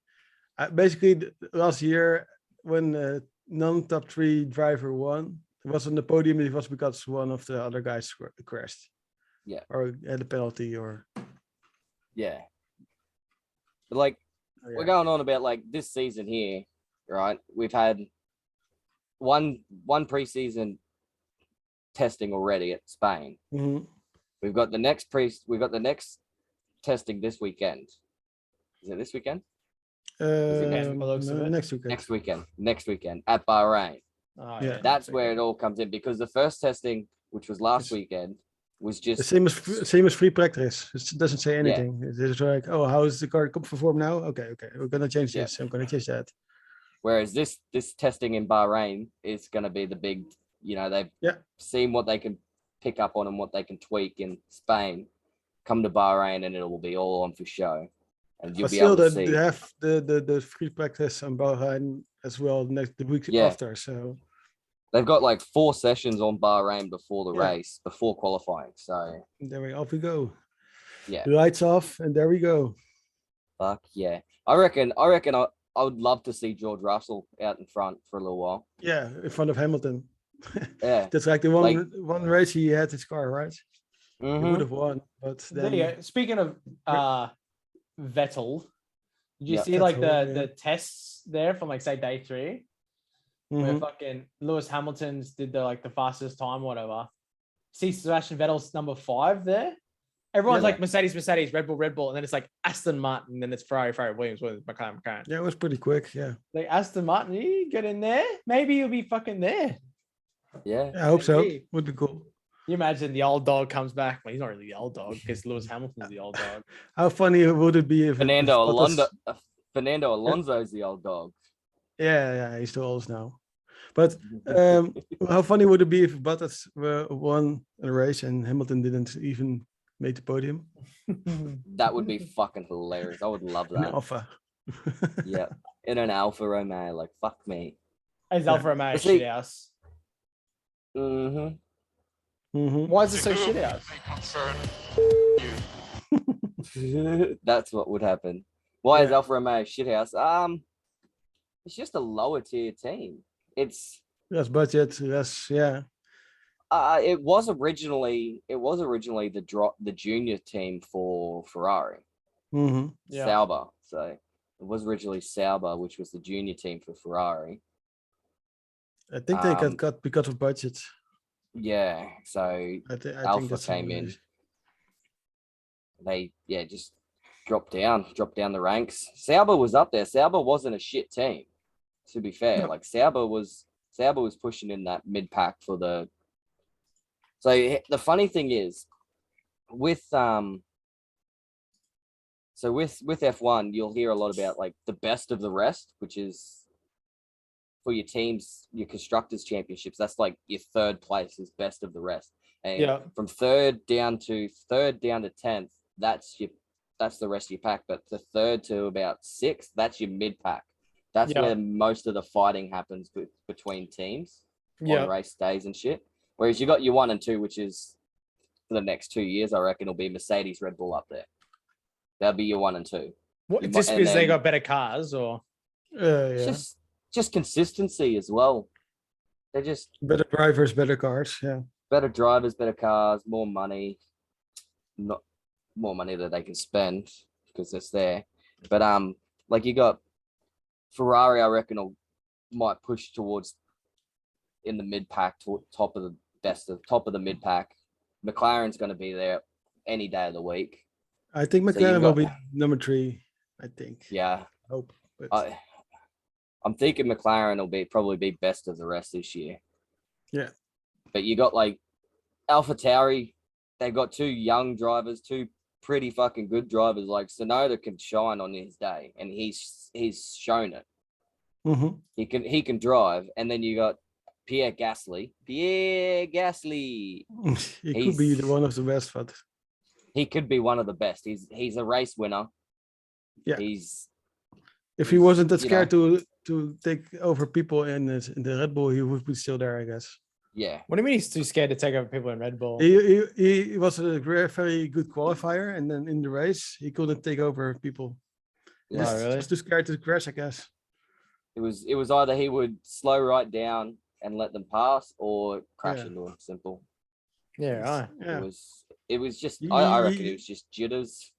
basically, last year when non-top 3 driver won, it was on the podium. It was because one of the other guys crashed. Yeah. Or had a penalty, or Yeah. But like yeah. we're going on about like this season here, right? We've had one preseason testing already at Spain. Mhm. We've got the next testing this weekend. Is it this weekend? weekend, by the looks of it. Next weekend. Next weekend at Bahrain. Oh, Yeah. That's where it all comes in because the first testing, which was last It's- weekend, was The just same as free practice. It doesn't say anything. It's just like, oh, how is the car perform now? Okay, we're gonna change Yeah. this. I'm gonna change that. whereas this testing in Bahrain is going to be the big, they've Yeah. seen what they can pick up on and what they can tweak in Spain. Come to Bahrain and it will be all on for show, and you'll But be still, able to they see. have the free practice on Bahrain as well the week Yeah. after. So They've got like 4 sessions on Bahrain before the Yeah. race, before qualifying. So off we go. yeah, Lights off, and there we go. fuck yeah. I reckon I would love to see George Russell out in front for a little while. Yeah, in front of Hamilton. Yeah. That's like the one race he had his car, right? He Mhm. would have won, but There then you go. Speaking of Vettel, did you Yeah. see like Vettel, the yeah. tests there from like say day 3 where Mhm. fucking Lewis Hamilton's did the fastest time, whatever. See Sebastian Vettel's number 5 there. Everyone's Yeah. like Mercedes, Red Bull, and then it's like Aston Martin, then it's Ferrari, Williams, McLaren. Yeah, it was pretty quick. Yeah, Like Aston Martin, you get in there, maybe you'll be fucking there. Yeah. I hope so. Maybe. Would be cool. You imagine the old dog comes back. Well, he's not really the old dog because Lewis Hamilton's the old dog. How funny would it be if Fernando if Bottas- Alonso's the old dog. Yeah, he's too old now. But how funny would it be if Bottas won a race and Hamilton didn't even make the podium? That would be fucking hilarious. I would love An that. Alpha. Yeah. In an Alfa Romeo, like fuck me. Hey, Alfa Romeo See- shit house. Mm-hmm. Mhm. Why is it so shit house? That's what would happen. Why is Yeah. Alfa Romeo shithouse? It's just a lower tier team. It's Less budget, less, yeah. it was originally the junior team for Ferrari, hmm Yeah. Sauber. So it was originally Sauber, which was the junior team for Ferrari. I think they got Um, cut because of budget. Yeah. So I think Alpha that's came what it in. is. They just dropped down the ranks. Sauber was up there. Sauber wasn't a shit team, to be fair. No. Like Sauber was pushing in that mid pack for the. So the funny thing is, with F1, you'll hear a lot about like the best of the rest, which is for your teams, your constructors championships. That's like your third place is best of the rest. And Yeah. from third down to 10th, that's the rest of your pack. But the third to about 6th, that's your mid pack. That's Yeah. where most of the fighting happens between teams Yeah. on race days and shit. Whereas you got your 1 and 2, which is for the next 2 years, I reckon it'll be Mercedes, Red Bull up there. That'll be your 1 and 2. What, And just because they then- got better cars, or It's Yeah. just consistency as well. They're just Better drivers, better cars. Yeah. better drivers, better cars, more money, not more money that they can spend because it's there. But like you got Ferrari, I reckon might push towards in the mid pack to top of the mid pack. McLaren's going to be there any day of the week. I think So you've McLaren will got- be number 3. I think. Yeah, Hope. But I'm thinking McLaren will probably be best of the rest this year. Yeah. But you got like AlphaTauri, they've got 2 young drivers, 2 pretty fucking good drivers. Like Tsunoda can shine on his day, and he's shown it. Mhm. He can drive, and then you got Pierre Gasly. he could be the one of the best, but He could be one of the best. He's a race winner. Yeah. He's if he wasn't that you scared to take over people in the Red Bull, he would be still there, I guess. yeah. what do you mean he's too scared to take over people in Red Bull? He was a very good qualifier, and then in the race he couldn't take over people. Yeah. Oh, really? Just too scared to crash, I guess. It was either he would slow right down and let them pass, or crash Yeah. into them. Simple. Yeah, right. Yeah, It was just. He- I he- reckon it was just jitters.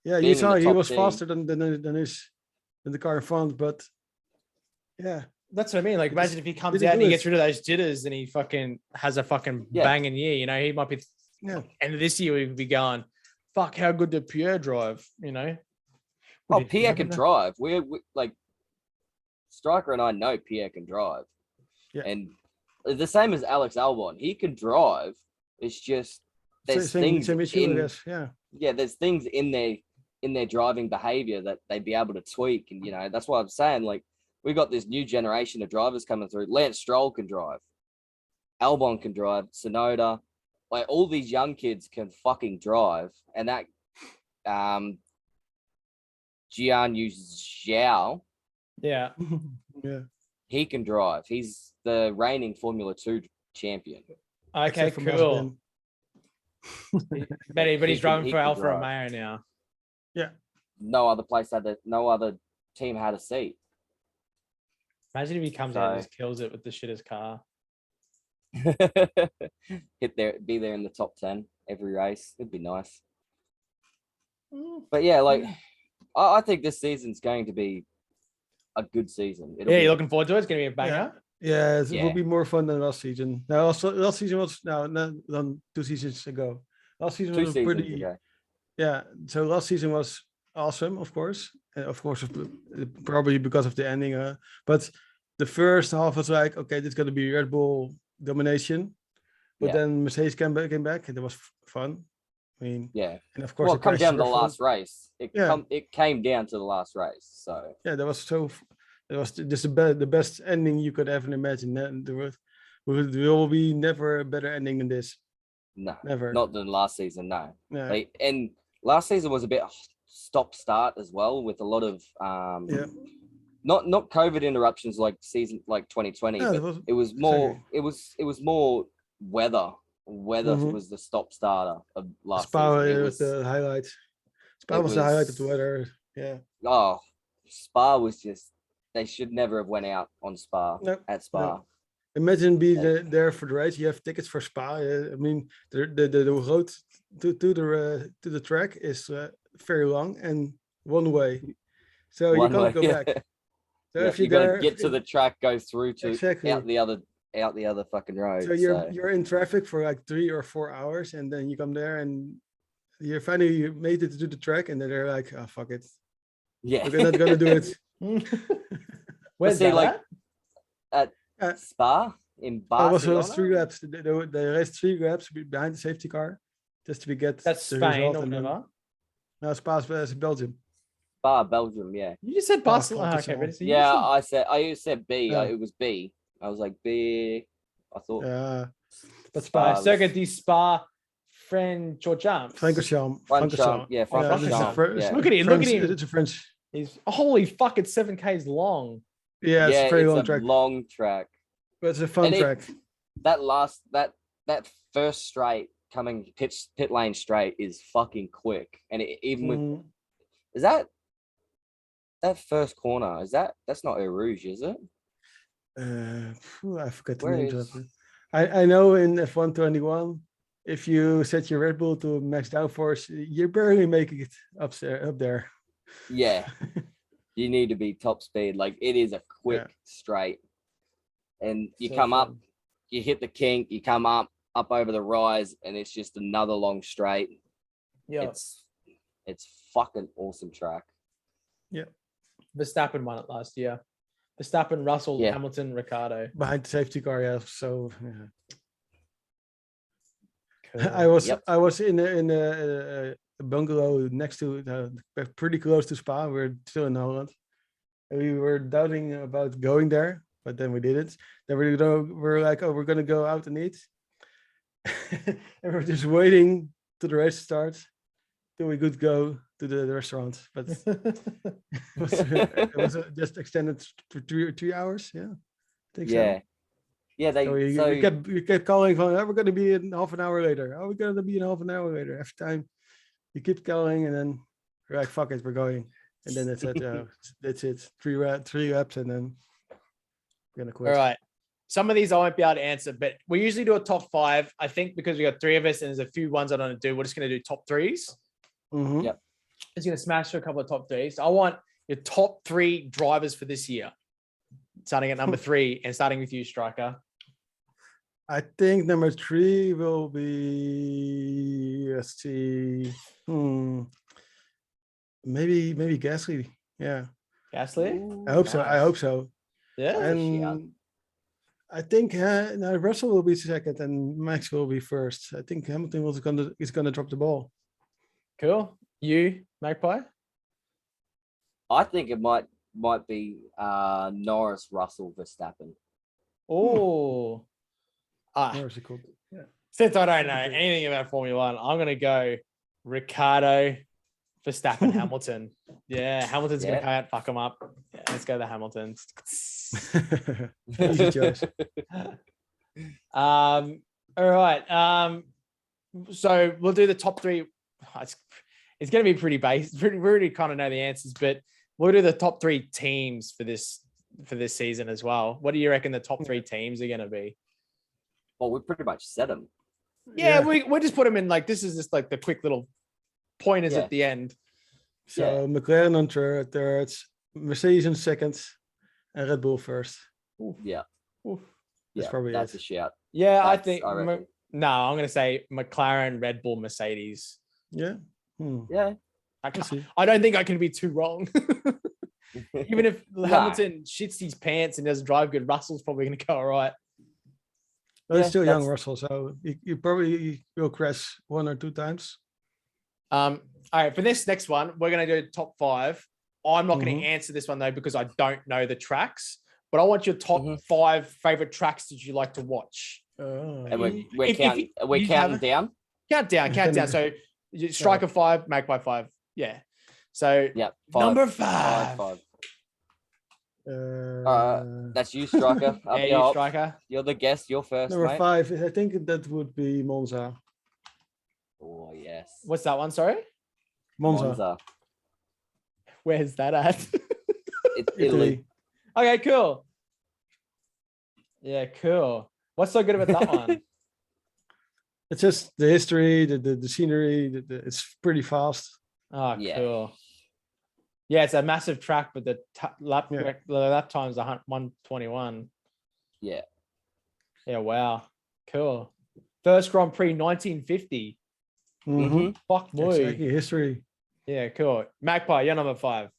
yeah. being You in saw the he top was team. faster than the car in front, but yeah, That's what I mean. Like, Because imagine if he comes didn't out and do he it. gets rid of those jitters and he fucking has a fucking Yeah. banging year. You know, he might be yeah. end of this year we would be going, fuck, how good did Pierre drive? You know? Oh, Would you Pierre never can know? drive. We like Striker and I know Pierre can drive. Yeah. And the same as Alex Albon, he can drive. It's just there's things Same issue, I in guess. Yeah, there's things in their driving behavior that they'd be able to tweak. And that's why I'm saying, like, we got this new generation of drivers coming through. Lance Stroll can drive, Albon can drive, Sonoda, like all these young kids can fucking drive. And that Jian Yu Zhao, Yeah. yeah. he can drive. He's the reigning Formula 2 champion. Okay, Except for cool. Mazepin. But He he's driving he for can Alfa drive. Romeo now. No other team had a seat. Imagine if he comes out and So- just kills it with the shittest car. Be there in the top 10 every race. It'd be nice. Mm. But yeah, like I think this season's going to be a good season. It'll Yeah, be, you're looking forward to it. It's gonna be a banger. Yeah, it Yeah. will be more fun than last season. Now, also, last season was than 2 seasons ago. Last season 2 was seasons pretty. ago. Yeah, so last season was awesome, of course, probably because of the ending. But the first half was like, okay, this is gonna be Red Bull domination. But Yeah. then Mercedes came back, and it was fun. I mean, Yeah. and of course, Well, the it comes crashes down to the were fun. last race. Yeah. It came down to the last race. So Yeah, that was so. It was just the best ending you could ever imagine. There will be never a better ending than this. no, Never. not than last season. No. Yeah. Like, and last season was a bit stop start as well, with a lot of Yeah. not COVID interruptions like season like 2020, Yeah, but that was it was more exactly. it was more weather. Weather Mhm. was the stop starter of last Spa season. It was the highlight. Spa it was the highlight of the was- weather. Yeah. oh, Spa was just, they should never have went out on Spa No, at Spa. Imagine being Yeah. there for the race. You have tickets for Spa. I mean, the road to the track is very long and one way, so you One can't way, go yeah. back. So Yeah, if you you're gotta there, get to the track, go through to Exactly. out the other fucking road. so you're in traffic for like 3 or 4 hours, and then you come there and you finally made it to the track, and then they're like, "Oh fuck it, yeah. we're not gonna do it." Where's see, that like, at? Spa in It Barcelona. was 3 laps. They raced 3 laps behind the safety car, just to get That's the Spain result, or and then- whatever. No, Spa's Belgium. Spa, Belgium. Yeah. You just said Barcelona. focus Okay, on- but so you Yeah, said- I said B. Yeah. It was B. I was like B. I thought Yeah, but Spa Spa. Circuit di Spa Francorchamps. Francorchamps. Francorchamps, yeah, this is Francorchamps. Fr- yeah. Look at him, look at French- him. It's a French. He's holy fuck, it's 7Ks long. Yeah, it's yeah, a very it's long a track, long track. but it's a fun and it- track. That first straight pit lane straight is fucking quick, and even with Mm, is that that first corner, that's not Eau Rouge, is it? I forget the Where names is- of it. I know in F121, if you set your Red Bull to max downforce, you're barely making it up there. Yeah, you need to be top speed. Like it is a quick straight, and you So come up, fun. you hit the kink, you come up over the rise, and it's just another long straight. Yeah. It's fucking awesome track. Verstappen won it last year. Verstappen, Russell, Yeah. Hamilton, Ricardo. Behind the safety car, yeah. So yeah. Cool. I was in a bungalow next to pretty close to Spa. We're still in Holland. And we were doubting about going there, but then we did it. Then we're like, oh, we're gonna go out and eat. And we're just waiting till the race starts till we could go to the restaurant. But it was just extended for 3 hours. Yeah, I think so. Yeah. So we kept calling from, oh, we're going to be in half an hour later. Oh, we're going to be in half an hour later. Every time you keep calling, and then we're like, fuck it, we're going. And then it said, that's it. Three reps, and then we're going to quit. All right. Some of these I won't be able to answer, but we usually do a top 5. I think because we got 3 of us and there's a few ones I don't want to do, we're just going to do top 3s. Mhm. Yep. Just going to smash through a couple of top 3s. I want your top 3 drivers for this year, starting at number 3 and starting with you, Striker. I think number 3 will be, let's see, maybe Gasly. Yeah, Gasly? I hope so. I nice. hope so. Yeah. And I think now Russell will be second and Max will be first. I think Hamilton is gonna drop the ball. Cool. You, Magpie? I think it might be Norris, Russell, Verstappen. Oh. Or is it called? Yeah. Since I don't know anything about Formula One, I'm going to go Ricardo, Verstappen, Hamilton. Yeah, Hamilton's going to come out, fuck them up. Yeah, let's go the Hamiltons. Easy choice. All right. So we'll do the top 3. It's going to be pretty basic. We already kind of know the answers, but we'll do the top 3 teams for this season as well. What do you reckon the top 3 teams are going to be? Well, we pretty much said them. Yeah, we just put them in like, this is just like the quick little pointers at the end. So McLaren on third, Mercedes in second, and Red Bull first. Yeah. That's probably that's it. a shout. Yeah, I That's- think. I reckon. No, I'm going to say McLaren, Red Bull, Mercedes. Yeah. Yeah. I don't think I can be too wrong. Even if Hamilton shits his pants and doesn't drive good, Russell's probably going to go all right. Well, he's still young, Russell, so you probably will crash 1 or 2 times. All right, for this next one, we're going to do top 5. I'm not going to answer this one though because I don't know the tracks, but I want your top 5 favorite tracks that you like to watch. And we're counting down. Count down. So Striker 5, Magpie 5. Yeah. So number 5. That's you, Striker. Yeah, you, Striker. You're the guest. You're first. Number mate. 5, I think that would be Monza. Oh yes. What's that one? Sorry. Monza. Where's that at? It's Italy. Okay, cool. Yeah, cool. What's so good about that one? It's just the history, the scenery. It's pretty fast. Oh, Yeah. cool. Yeah, it's a massive track, but the lap time's 121. Yeah. Yeah, wow. Cool. First Grand Prix 1950. Fuck boy. Exactly, history. Yeah, cool. Magpie, you're number 5.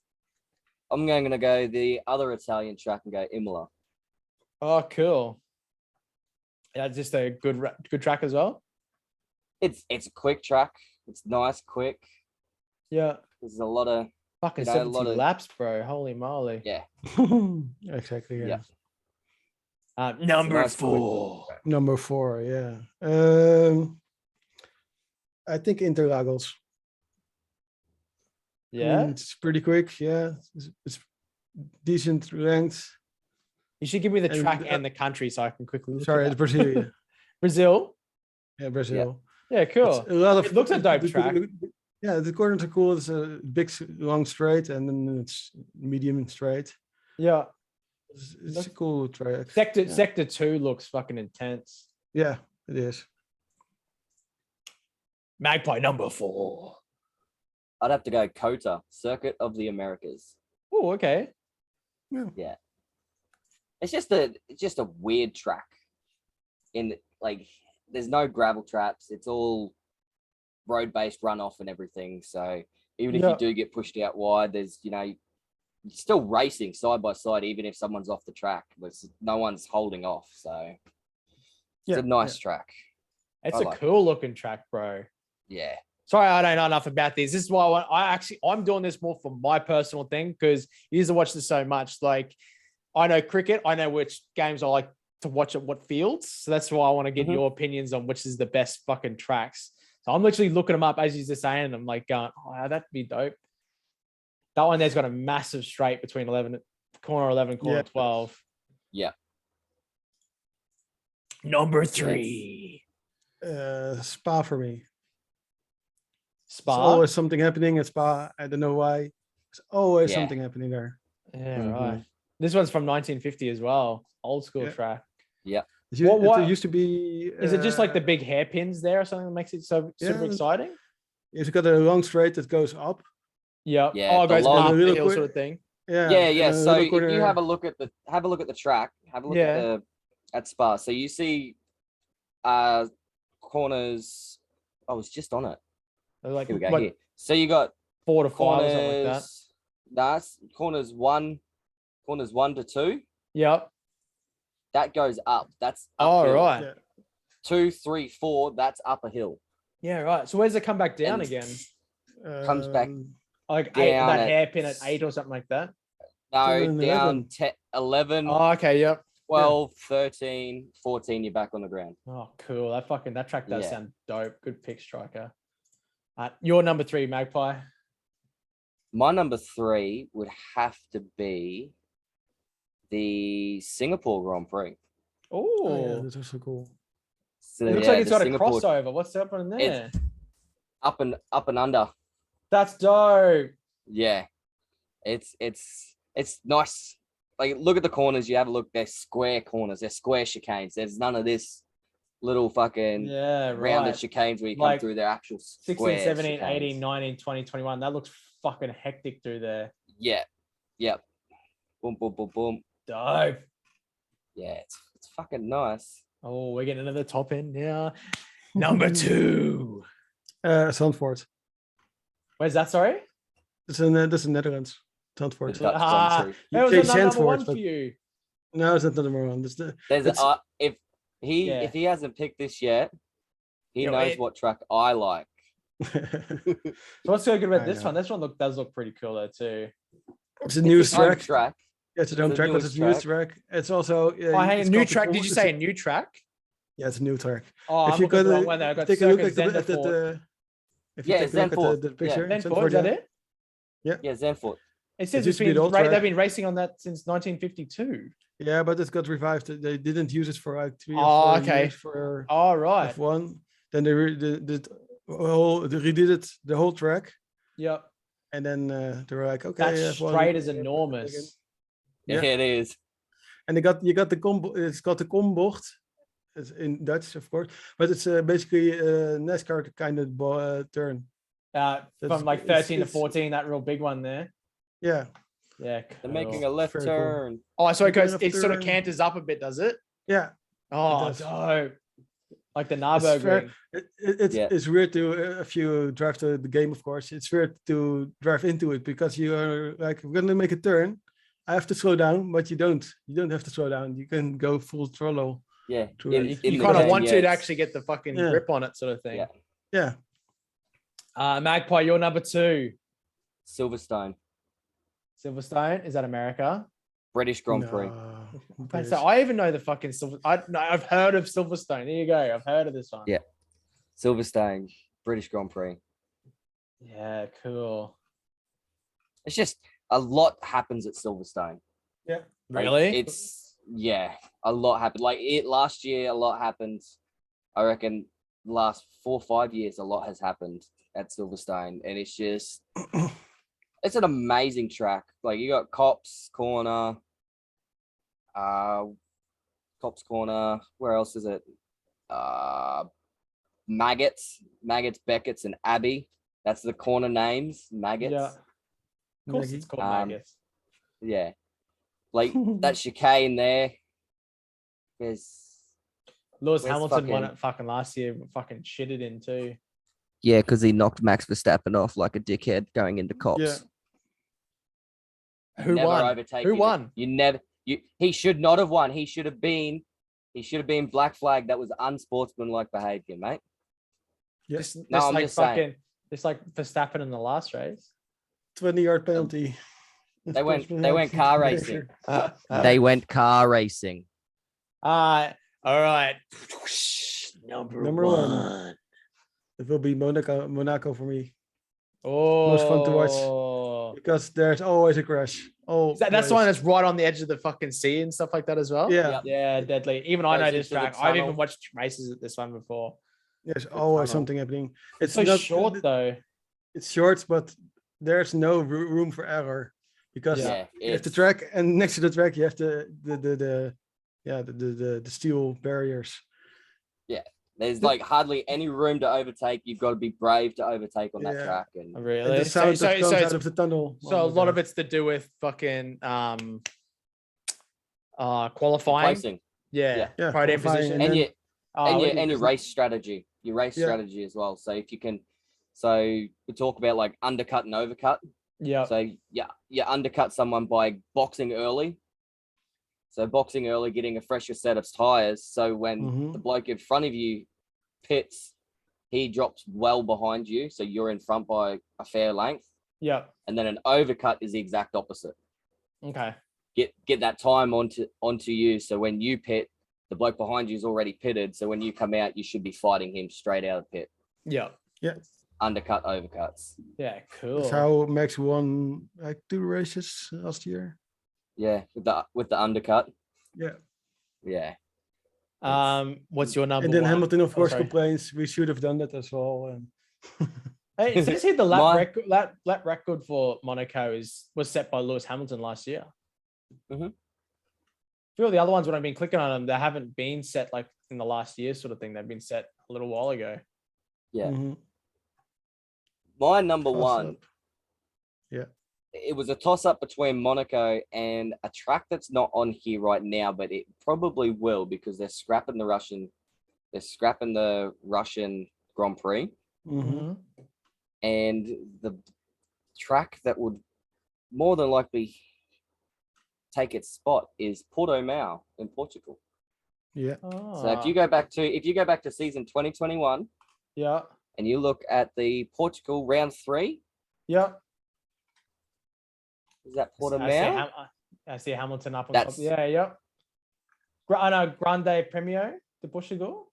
I'm going to go the other Italian track and go Imola. Oh, cool. Yeah, just a good track as well. It's a quick track. It's nice, quick. Yeah. There's a lot of fucking a 70 lot of- laps, bro. Holy moly. yeah. Exactly. Yeah. Number nice 4. Number 4. Yeah. I think Interlagos. Yeah. It's pretty quick. Yeah. It's decent length. You should give me the And, track and the country so I can quickly look Sorry, it it's up. Brazil. Yeah. Brazil. Yeah, Brazil. Yeah, cool. It's a lot of It looks a dope track. Yeah, the corners are cool. It's a big, long straight, and then it's medium straight. Yeah. It's a cool track. Sector 2 looks fucking intense. Yeah, it is. Magpie number 4. I'd have to go Kota, Circuit of the Americas. Oh, okay. Yeah. It's just a weird track. In like, there's no gravel traps. It's all road-based runoff and everything. So even if you do get pushed out wide, there's you're still racing side by side, even if someone's off the track. But no one's holding off. So it's a nice track. It's a cool looking track, bro. Yeah. Sorry, I don't know enough about this. This is why I'm doing this more for my personal thing, because you used to watch this so much. Like, I know cricket, I know which games I like to watch at what fields. So that's why I want to get your opinions on which is the best fucking tracks. So I'm literally looking them up as you're just saying. I'm like going, oh, that'd be dope. That one there's got a massive straight between corner 11, corner 12. Yeah. Number 3. Spa for me. Spa. There's always something happening at Spa. I don't know why. There's always something happening there. Yeah, right. This one's from 1950 as well. Old school track. Yeah. It used to be. Is it just like the big hairpins there or something that makes it so super exciting? It's got a long straight that goes up. Yeah. Yeah, Oh, it goes up the little hill sort of thing. Yeah. So if you have a look at the track, have a look at Spa. So you see corners. I was just on it. Like, here we go. Here. So you got 4 to 5 corners, or something like that. That's corners 1 to 2. Yep. That goes up. That's uphill. right. Yeah. 2, 3, 4. That's up a hill. Yeah, right. So where's it come back down And again? Comes back Like down 8, that hairpin at 8 or something like that. No, Down down 10, 11, Oh, okay. Yep. 12, 13, 14. You're back on the ground. Oh, cool. That track does sound dope. Good pick, Striker. Your number 3, Magpie. My number 3 would have to be the Singapore Grand Prix. Oh, yeah, Oh, that's also cool. So, it looks like it's the got Singapore, a crossover. What's happening there? up and under. That's dope. Yeah, it's nice. Like, look at the corners. You have a look. They're square corners. They're square chicanes. There's none of this little fucking rounded chicanes where you come through their actual 16, square 17, chicanes. 18, 19, 20, 21. That looks fucking hectic through there. Yeah. Yep. Boom, boom, boom, boom. Dope. Yeah, it's fucking nice. Oh, we're getting to the top end now. Number 2. Zandvoort. Where's that? Sorry. That's in Netherlands. Zandvoort. The Dutch Grand Prix. That was say another number Zandvoort, 1 for but- you. No, it's not number 1. That's the. There's It's- if he hasn't picked this yet, he Yeah, knows what track I like. So what's so good about I this know. one? This one does look pretty cool though too. It's a new It's his own track. track. Yeah, it's a home the track, but newest it's a new track. It's also. Oh, hang it's on, new called the track. Com- Did you it's say a- a new track? Yeah, it's a new track. Oh, If I'm you looking at the go wrong to one there. I got take a look Circus at the, Zandvoort. if you Yeah, take a look Zandvoort. at the picture, Zandvoort, is that it? Yeah, Zandvoort. It says used to be the old they've track. been racing on that since 1952. Yeah, but it got revived. They didn't use it for like 3 or Oh, 4 okay. years for All right. F1. Then they redid it, the whole track, Yep. and then they were like, okay, That F1, straight is again. enormous. Yeah. Yeah, it is. And you got the it's got the kombocht. It's in Dutch, of course, but it's basically a NASCAR kind of turn. From like it's- 13 to it's- 14, that real big one there. Yeah, Yeah. They're making cool. a left Very cool. turn. Oh, so it goes. Left It sort of turn. canters up a bit, does it? yeah. Oh, does. dope. Like the It's fair- Nürburgring. It's weird to if you drive the game, of course. It's weird to drive into it because you are like, we're gonna make a turn. I have to slow down, but you don't. You don't have to slow down. You can go full throttle. Yeah. True. in- You in You the kind of game, want yeah, to it's- actually get the fucking Yeah. grip on it, sort of thing. Yeah. Yeah. Magpie, you're number 2. Silverstone, Silverstone, is that America? British Grand Prix. No, Okay, so British. I even know the fucking I've heard of Silverstone. There you go. I've heard of this one. Yeah. Silverstone, British Grand Prix. Yeah, cool. It's just a lot happens at Silverstone. Like, Really? it's a lot happened. Like last year, a lot happened. I reckon last 4 or 5 years, a lot has happened at Silverstone, and it's just it's an amazing track. Like you got Cops Corner, Cops Corner. Where else is it? Maggots, Beckett's, and Abbey. That's the corner names. Maggots. Yeah. Of course, it's called Maggots. Yeah, like that chicane there. Lewis where's Hamilton won it fucking last year. Fucking shitted in too. Yeah, because he knocked Max Verstappen off like a dickhead going into Cops. Yeah. Who won? Who won? He should not have won. He should have been black flag. That was unsportsmanlike behavior, mate. Yeah. I'm just saying. Just like Verstappen in the last race. 20-yard penalty. They went car racing. They went car racing. All right. Number one. It will be Monaco for me. Oh, Most fun to watch because there's always a crash. Oh, that's the one that's right on the edge of the fucking sea and stuff like that as well. Yeah, yeah, deadly. Even I know this into the track. I've even tunnel. watched races at this one before. there's always something happening. It's so short though. It's short, but there's no room for error because Yeah, you have the track, and next to the track you have the steel barriers. There's like hardly any room to overtake. You've got to be brave to overtake on that Yeah. track. And Really? And the sound that comes out of the tunnel. So a lot of it's to do with fucking qualifying. placing Yeah. Yeah, Podium qualifying, position. and your race strategy. Your race strategy as well. So if you can, so we talk about like undercut and overcut. Yeah. So you undercut someone by boxing early. So boxing early, getting a fresher set of tires. So when the bloke in front of you pits, he drops well behind you. So you're in front by a fair length. Yeah. And then an overcut is the exact opposite. Okay. Get that time onto you. So when you pit, the bloke behind you is already pitted. So when you come out, you should be fighting him straight out of pit. Yeah. Yeah. Undercut overcuts. Yeah. Cool. That's how Max won like 2 races last year. Yeah, with the undercut. Yeah. Yeah. What's your number? And then one? Hamilton, of course, sorry. complains we should have done that as well. And Hey, it says here the lap record for Monaco was set by Lewis Hamilton last year. Mm-hmm. A few of the other ones when I've been clicking on them, they haven't been set like in the last year sort of thing. They've been set a little while ago. Yeah. My number one. Yeah. It was a toss-up between Monaco and a track that's not on here right now, but it probably will because they're scrapping the Russian Grand Prix. And the track that would more than likely take its spot is Portimao in Portugal. Yeah. So if you go back to season 2021, yeah, and you look at the Portugal round 3, yeah, is that Portimao? I see Hamilton up on top. Yeah, yeah. I know Grande Premio de Portugal.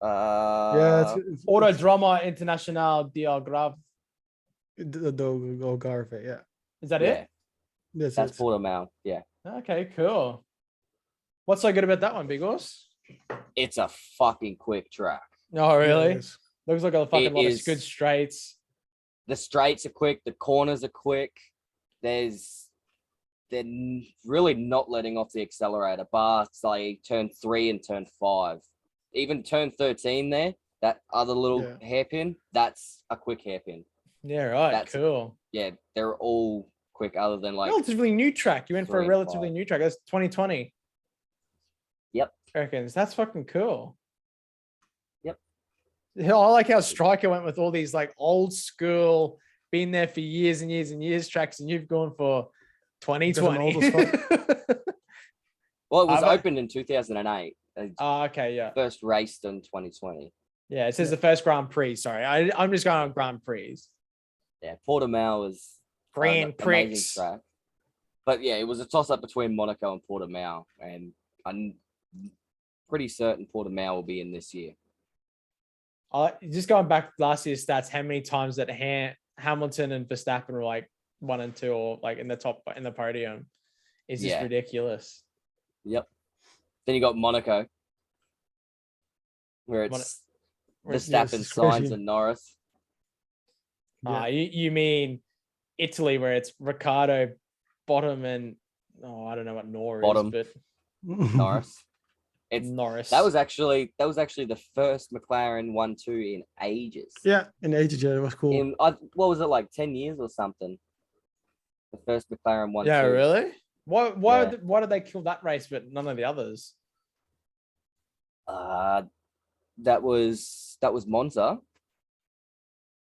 It's Autodromo Internacional de Algarve. the Algarve. Yeah. Is that it? That's Portimao. Yeah. Okay, cool. What's so good about that one, Big Horse? It's a fucking quick track. Oh, really? Yes. Looks like a fucking lot of good straights. The straights are quick. The corners are quick. They're really not letting off the accelerator, bar say turn 3 and turn 5. Even turn 13 there, that other little hairpin, that's a quick hairpin. Yeah, right. Cool. Yeah, they're all quick other than like relatively new track. You went for a relatively new track. That's 2020. Yep. Reckons. That's fucking cool. Yep. I like how Striker went with all these like old school, been there for years and years and years tracks, and you've gone for 2020. Well, it was opened in 2008. Okay, yeah. First raced in 2020. Yeah, it says the first Grand Prix. Sorry, I'm just going on Grand Prix. Yeah, Portimao was Grand Prix amazing track. But yeah, it was a toss-up between Monaco and Portimao, and I'm pretty certain Portimao will be in this year. Just going back to last year's stats, how many times that Hamilton and Verstappen were like 1 and 2 or like in the podium is just ridiculous. Yep. Then you got Monaco, where it's Verstappen, Sainz, and Norris. Yeah. You mean Italy, where it's Ricciardo, bottom, and I don't know what Bottom. is, but Norris. It's Norris. that was actually the first McLaren 1-2 in ages. Yeah, in ages, yeah, it was cool. In what was it, like 10 years or something? The first McLaren 1-2. Yeah, really? Why Yeah. did they kill that race but none of the others? That was Monza.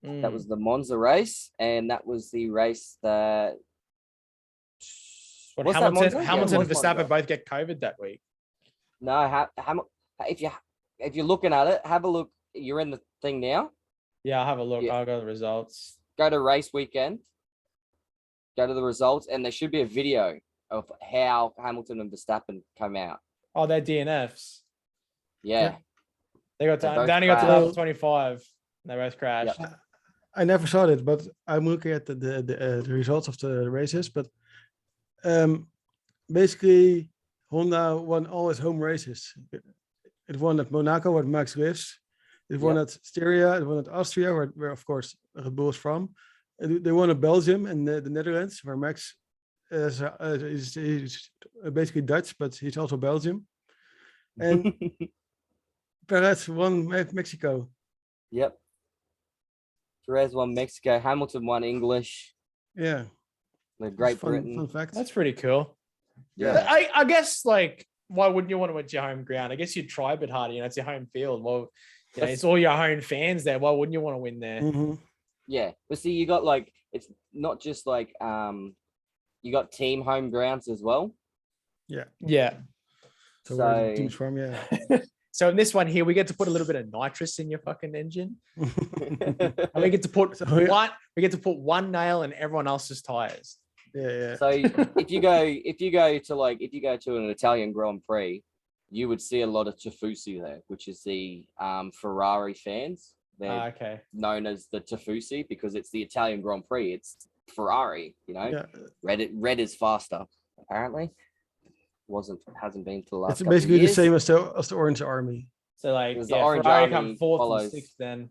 That was the Monza race, and that was the race that. But Was that Monza? Yeah, it Hamilton and was Verstappen Monza. both get COVID that week. No, if you're looking at it, have a look. You're in the thing now. Yeah, I'll have a look. Yeah. I'll go to the results. Go to race weekend. Go to the results, and there should be a video of how Hamilton and Verstappen come out. Oh, they're DNFs. Yeah. They got They they both only got to crashed. level 25. They both crashed. Yep. I never saw it, but I'm looking at the results of the races. But basically, Honda won all its home races. It won at Monaco, where Max lives. It won at Styria. It won at Austria, where of course Red Bull is from. They won at Belgium and the Netherlands, where Max is basically Dutch, but he's also Belgium. And Perez won Mexico. Yep. Perez won Mexico. Hamilton won English. Yeah. The Great Britain. Fun fact. That's pretty cool. Yeah. I guess, like, why wouldn't you want to win your home ground? I guess you'd try a bit harder. You know, it's your home field. Well, you know, it's all your own fans there. Why wouldn't you want to win there? Mm-hmm. Yeah, but see, you got like, it's not just like you got team home grounds as well. Yeah. So where the team's from, yeah. So in this one here, we get to put a little bit of nitrous in your fucking engine. And we get to put one nail in everyone else's tires. Yeah. So if you go to an Italian Grand Prix, you would see a lot of Tifosi there, which is the Ferrari fans. They're Okay. known as the Tifosi because it's the Italian Grand Prix. It's Ferrari, you know. Yeah. Red is faster, apparently. Hasn't been for the last. It's couple basically of the years. same as the Orange Army. So like, Because the Orange Ferrari Army come fourth follows- and sixth then.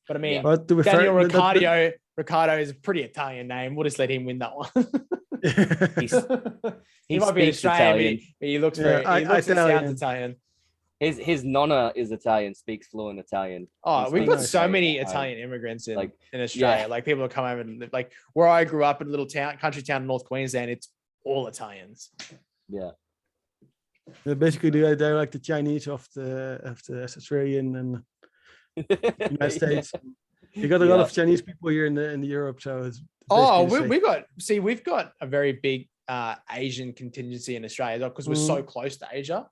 But I mean, Yeah. But to be Daniel fair, Ricciardo is a pretty Italian name. We'll just let him win that one. He He might be an speaks Australian, Italian. but he looks Yeah, very. He looks and Italian. sounds Italian. His nonna is Italian, speaks fluent Italian. Oh, He we've speaks got so Italian many at home. Italian immigrants in Like, Australia. yeah. Like people come over and like where I grew up in a little town, country town in North Queensland. It's all Italians. Yeah. basically they're like the Chinese of the Australian and United States. You got a lot Yeah. of Chinese people here in the Europe, so it's Oh, basically the same. we've got a very big Asian contingency in Australia because we're so close to Asia.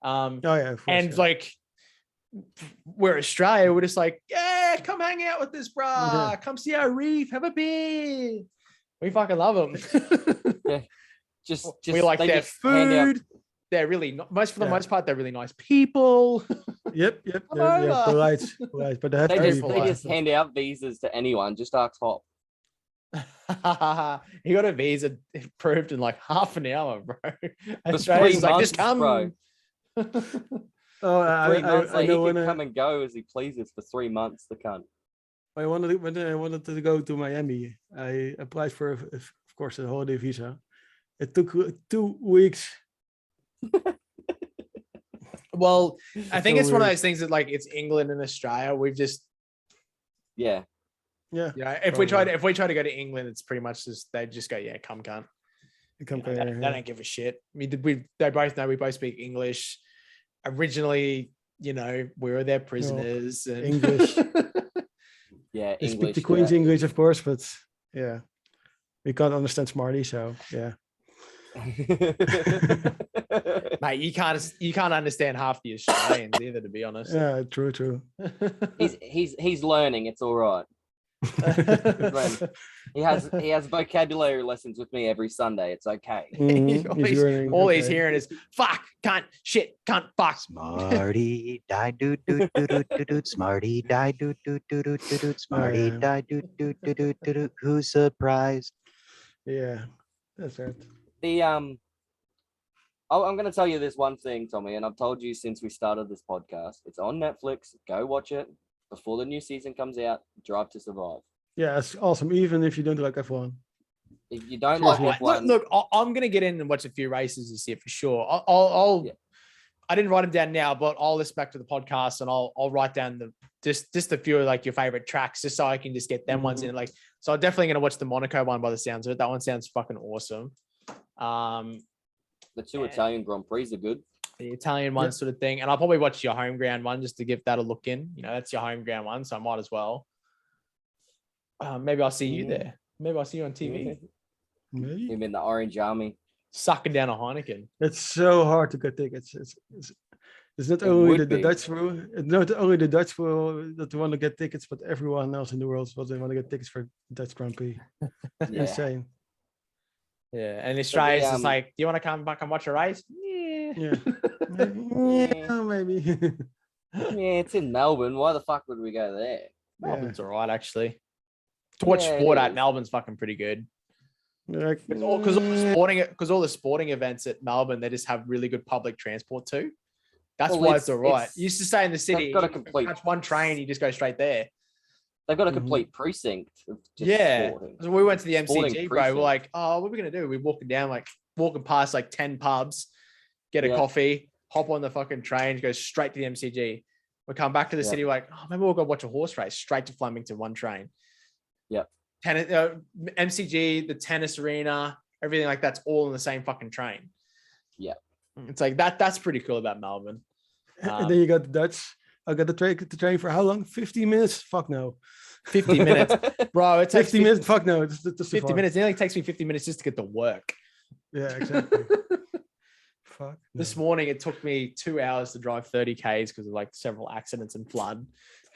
Oh yeah, of course, And yeah. like we're Australia, we're just like, yeah, come hang out with us, brah. Yeah. Come see our reef, have a beer. We fucking love them. Just we like they their just hand out- food. They're really for the Yeah. most part, they're really nice people. Yep. Come They're over. polite, but they have to They be just polite. hand out visas to anyone. Just ask Hop. He got a visa approved in like half an hour, bro. For Australia's 3 like, months, just come. bro. Oh, 3 months. I Like, know he when can come and go as he pleases for 3 months. The cunt. when I wanted to go to Miami, I applied for, of course, a holiday visa. It took 2 weeks. Well, I think so it's one of weird. those things that like it's England and Australia. We've just Yeah. Yeah, if we try to go to England, it's pretty much just they just go, yeah, come cunt. come They don't give a shit. I mean, they both know we both speak English. Originally, you know, we were their prisoners. And English. Yeah. They speak English. the Queen's yeah. English, of course, but yeah, we can't understand Smarty, so yeah. Mate, you can't understand half the Australians either, to be honest. Yeah, true. he's learning. It's all right. He has vocabulary lessons with me every Sunday. It's okay. Mhm, all he's okay. hearing is fuck, cunt, shit, cunt, fuck. Smarty die doot doot doot doot doot doot. Smarty die doot doot doot doot doot doot. Smarty yeah. die doot doot doot doot doot doot. Who's surprised? Yeah, that's right. The I'm going to tell you this one thing, Tommy, and I've told you since we started this podcast. It's on Netflix. Go watch it before the new season comes out. Drive to Survive. Yeah, it's awesome. Even if you don't like F1. If you don't like Seriously. F1, Look, I'm gonna get in and watch a few races this year for sure. I'll Yeah. I didn't write them down now, but I'll listen back to the podcast and I'll write down the just a few of like your favorite tracks, just so I can just get them ones in. Like, so I'm definitely gonna watch the Monaco one by the sounds of it. That one sounds fucking awesome. the two Italian Grand Prix are good. The Italian one sort of thing, and I'll probably watch your home ground one just to give that a look in. You know, that's your home ground one, so I might as well. Maybe I'll see you there. Maybe I'll see you on TV. Maybe. Him in the Orange Army. Sucking down a Heineken. It's so hard to get tickets. It's not It only would the be. Dutch rule. It's not only the Dutch rule that want to get tickets, but everyone else in the world what they want to get tickets for Dutch Grand Prix. Yeah. Insane. Yeah, and Australia's just um, like, do you want to come back and watch a race? Yeah. Yeah. Maybe. Yeah, maybe. Yeah, it's in Melbourne. Why the fuck would we go there? Melbourne's all right, actually. To watch Yeah, it sport at is. Melbourne's fucking pretty good. Like, Because all the sporting events at Melbourne, they just have really good public transport too. That's Well, why it's all right. it's- You used to stay in the city, got a you complete- catch one train, you just go straight there. They've got a Mhm. complete precinct. Of just Yeah. sporting. So we went to the Sporting MCG, bro. We're precinct. like, oh, what are we gonna do? We're walking past like 10 pubs, get a Yeah. coffee, hop on the fucking train, go straight to the MCG. We come back to the Yeah. city, we're like, oh, maybe we'll go watch a horse race straight to Flemington, one train. Yep. MCG, the tennis arena, everything like that's all in the same fucking train. Yeah. It's like that's pretty cool about Melbourne. and then you got the Dutch. I got the train for how long? 15 minutes? Fuck no. 50 minutes, bro. It takes 50 minutes? Fuck no. It's too 50 far. minutes. It only takes me 50 minutes just to get to work. Yeah, exactly. Fuck. This morning, it took me 2 hours to drive 30 Ks because of like several accidents and flood.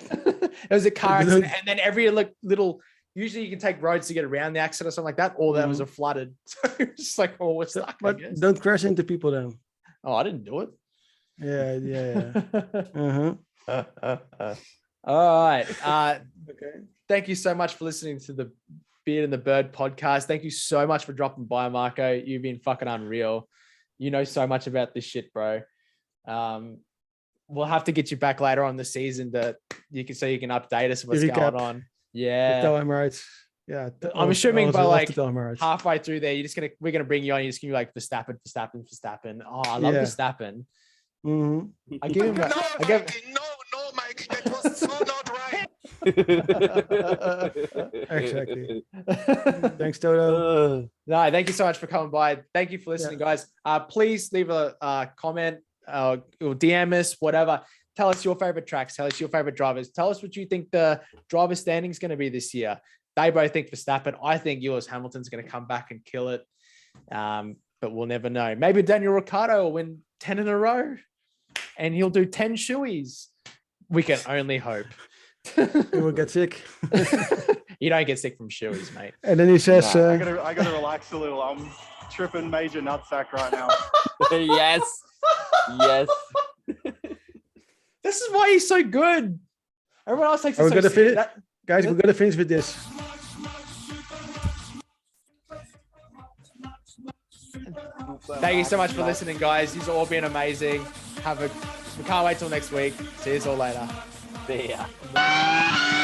It was a car accident. And then every little, usually you can take roads to get around the accident or something like that. All that was a flooded. So it's just like, oh, what's that? But don't crash into people then. Oh, I didn't do it. Yeah. Uh-huh. All right. Okay. Thank you so much for listening to the Beard and the Bird podcast. Thank you so much for dropping by, Marco. You've been fucking unreal. You know so much about this shit, bro. We'll have to get you back later on the season so you can update us what's Recap. going on. Yeah. Tell him right. Yeah. I'm assuming by also love like to tell him right. halfway through there, we're gonna bring you on. You're just gonna be like Verstappen. Oh, I love Yeah. Verstappen. Mhm. I give him. No, I give. Mike, that was so not right. Exactly. Thanks, Toto. No, thank you so much for coming by. Thank you for listening, guys. Please leave a comment or DM us, whatever. Tell us your favorite tracks. Tell us your favorite drivers. Tell us what you think the driver standing is going to be this year. They both think Verstappen. I think Lewis Hamilton's going to come back and kill it. But we'll never know. Maybe Daniel Ricciardo will win 10 in a row and he'll do 10 shoeies. We can only hope. He will get sick. You don't get sick from shoeies, mate. And then he says, I gotta relax a little. I'm tripping major nutsack right now. Yes. Yes. This is why he's so good. Everyone else takes it Are we so gonna serious. finish? Guys, we're gonna finish with this. Thank you so much for listening, guys. You've all been amazing. We can't wait till next week. See you all later. See ya.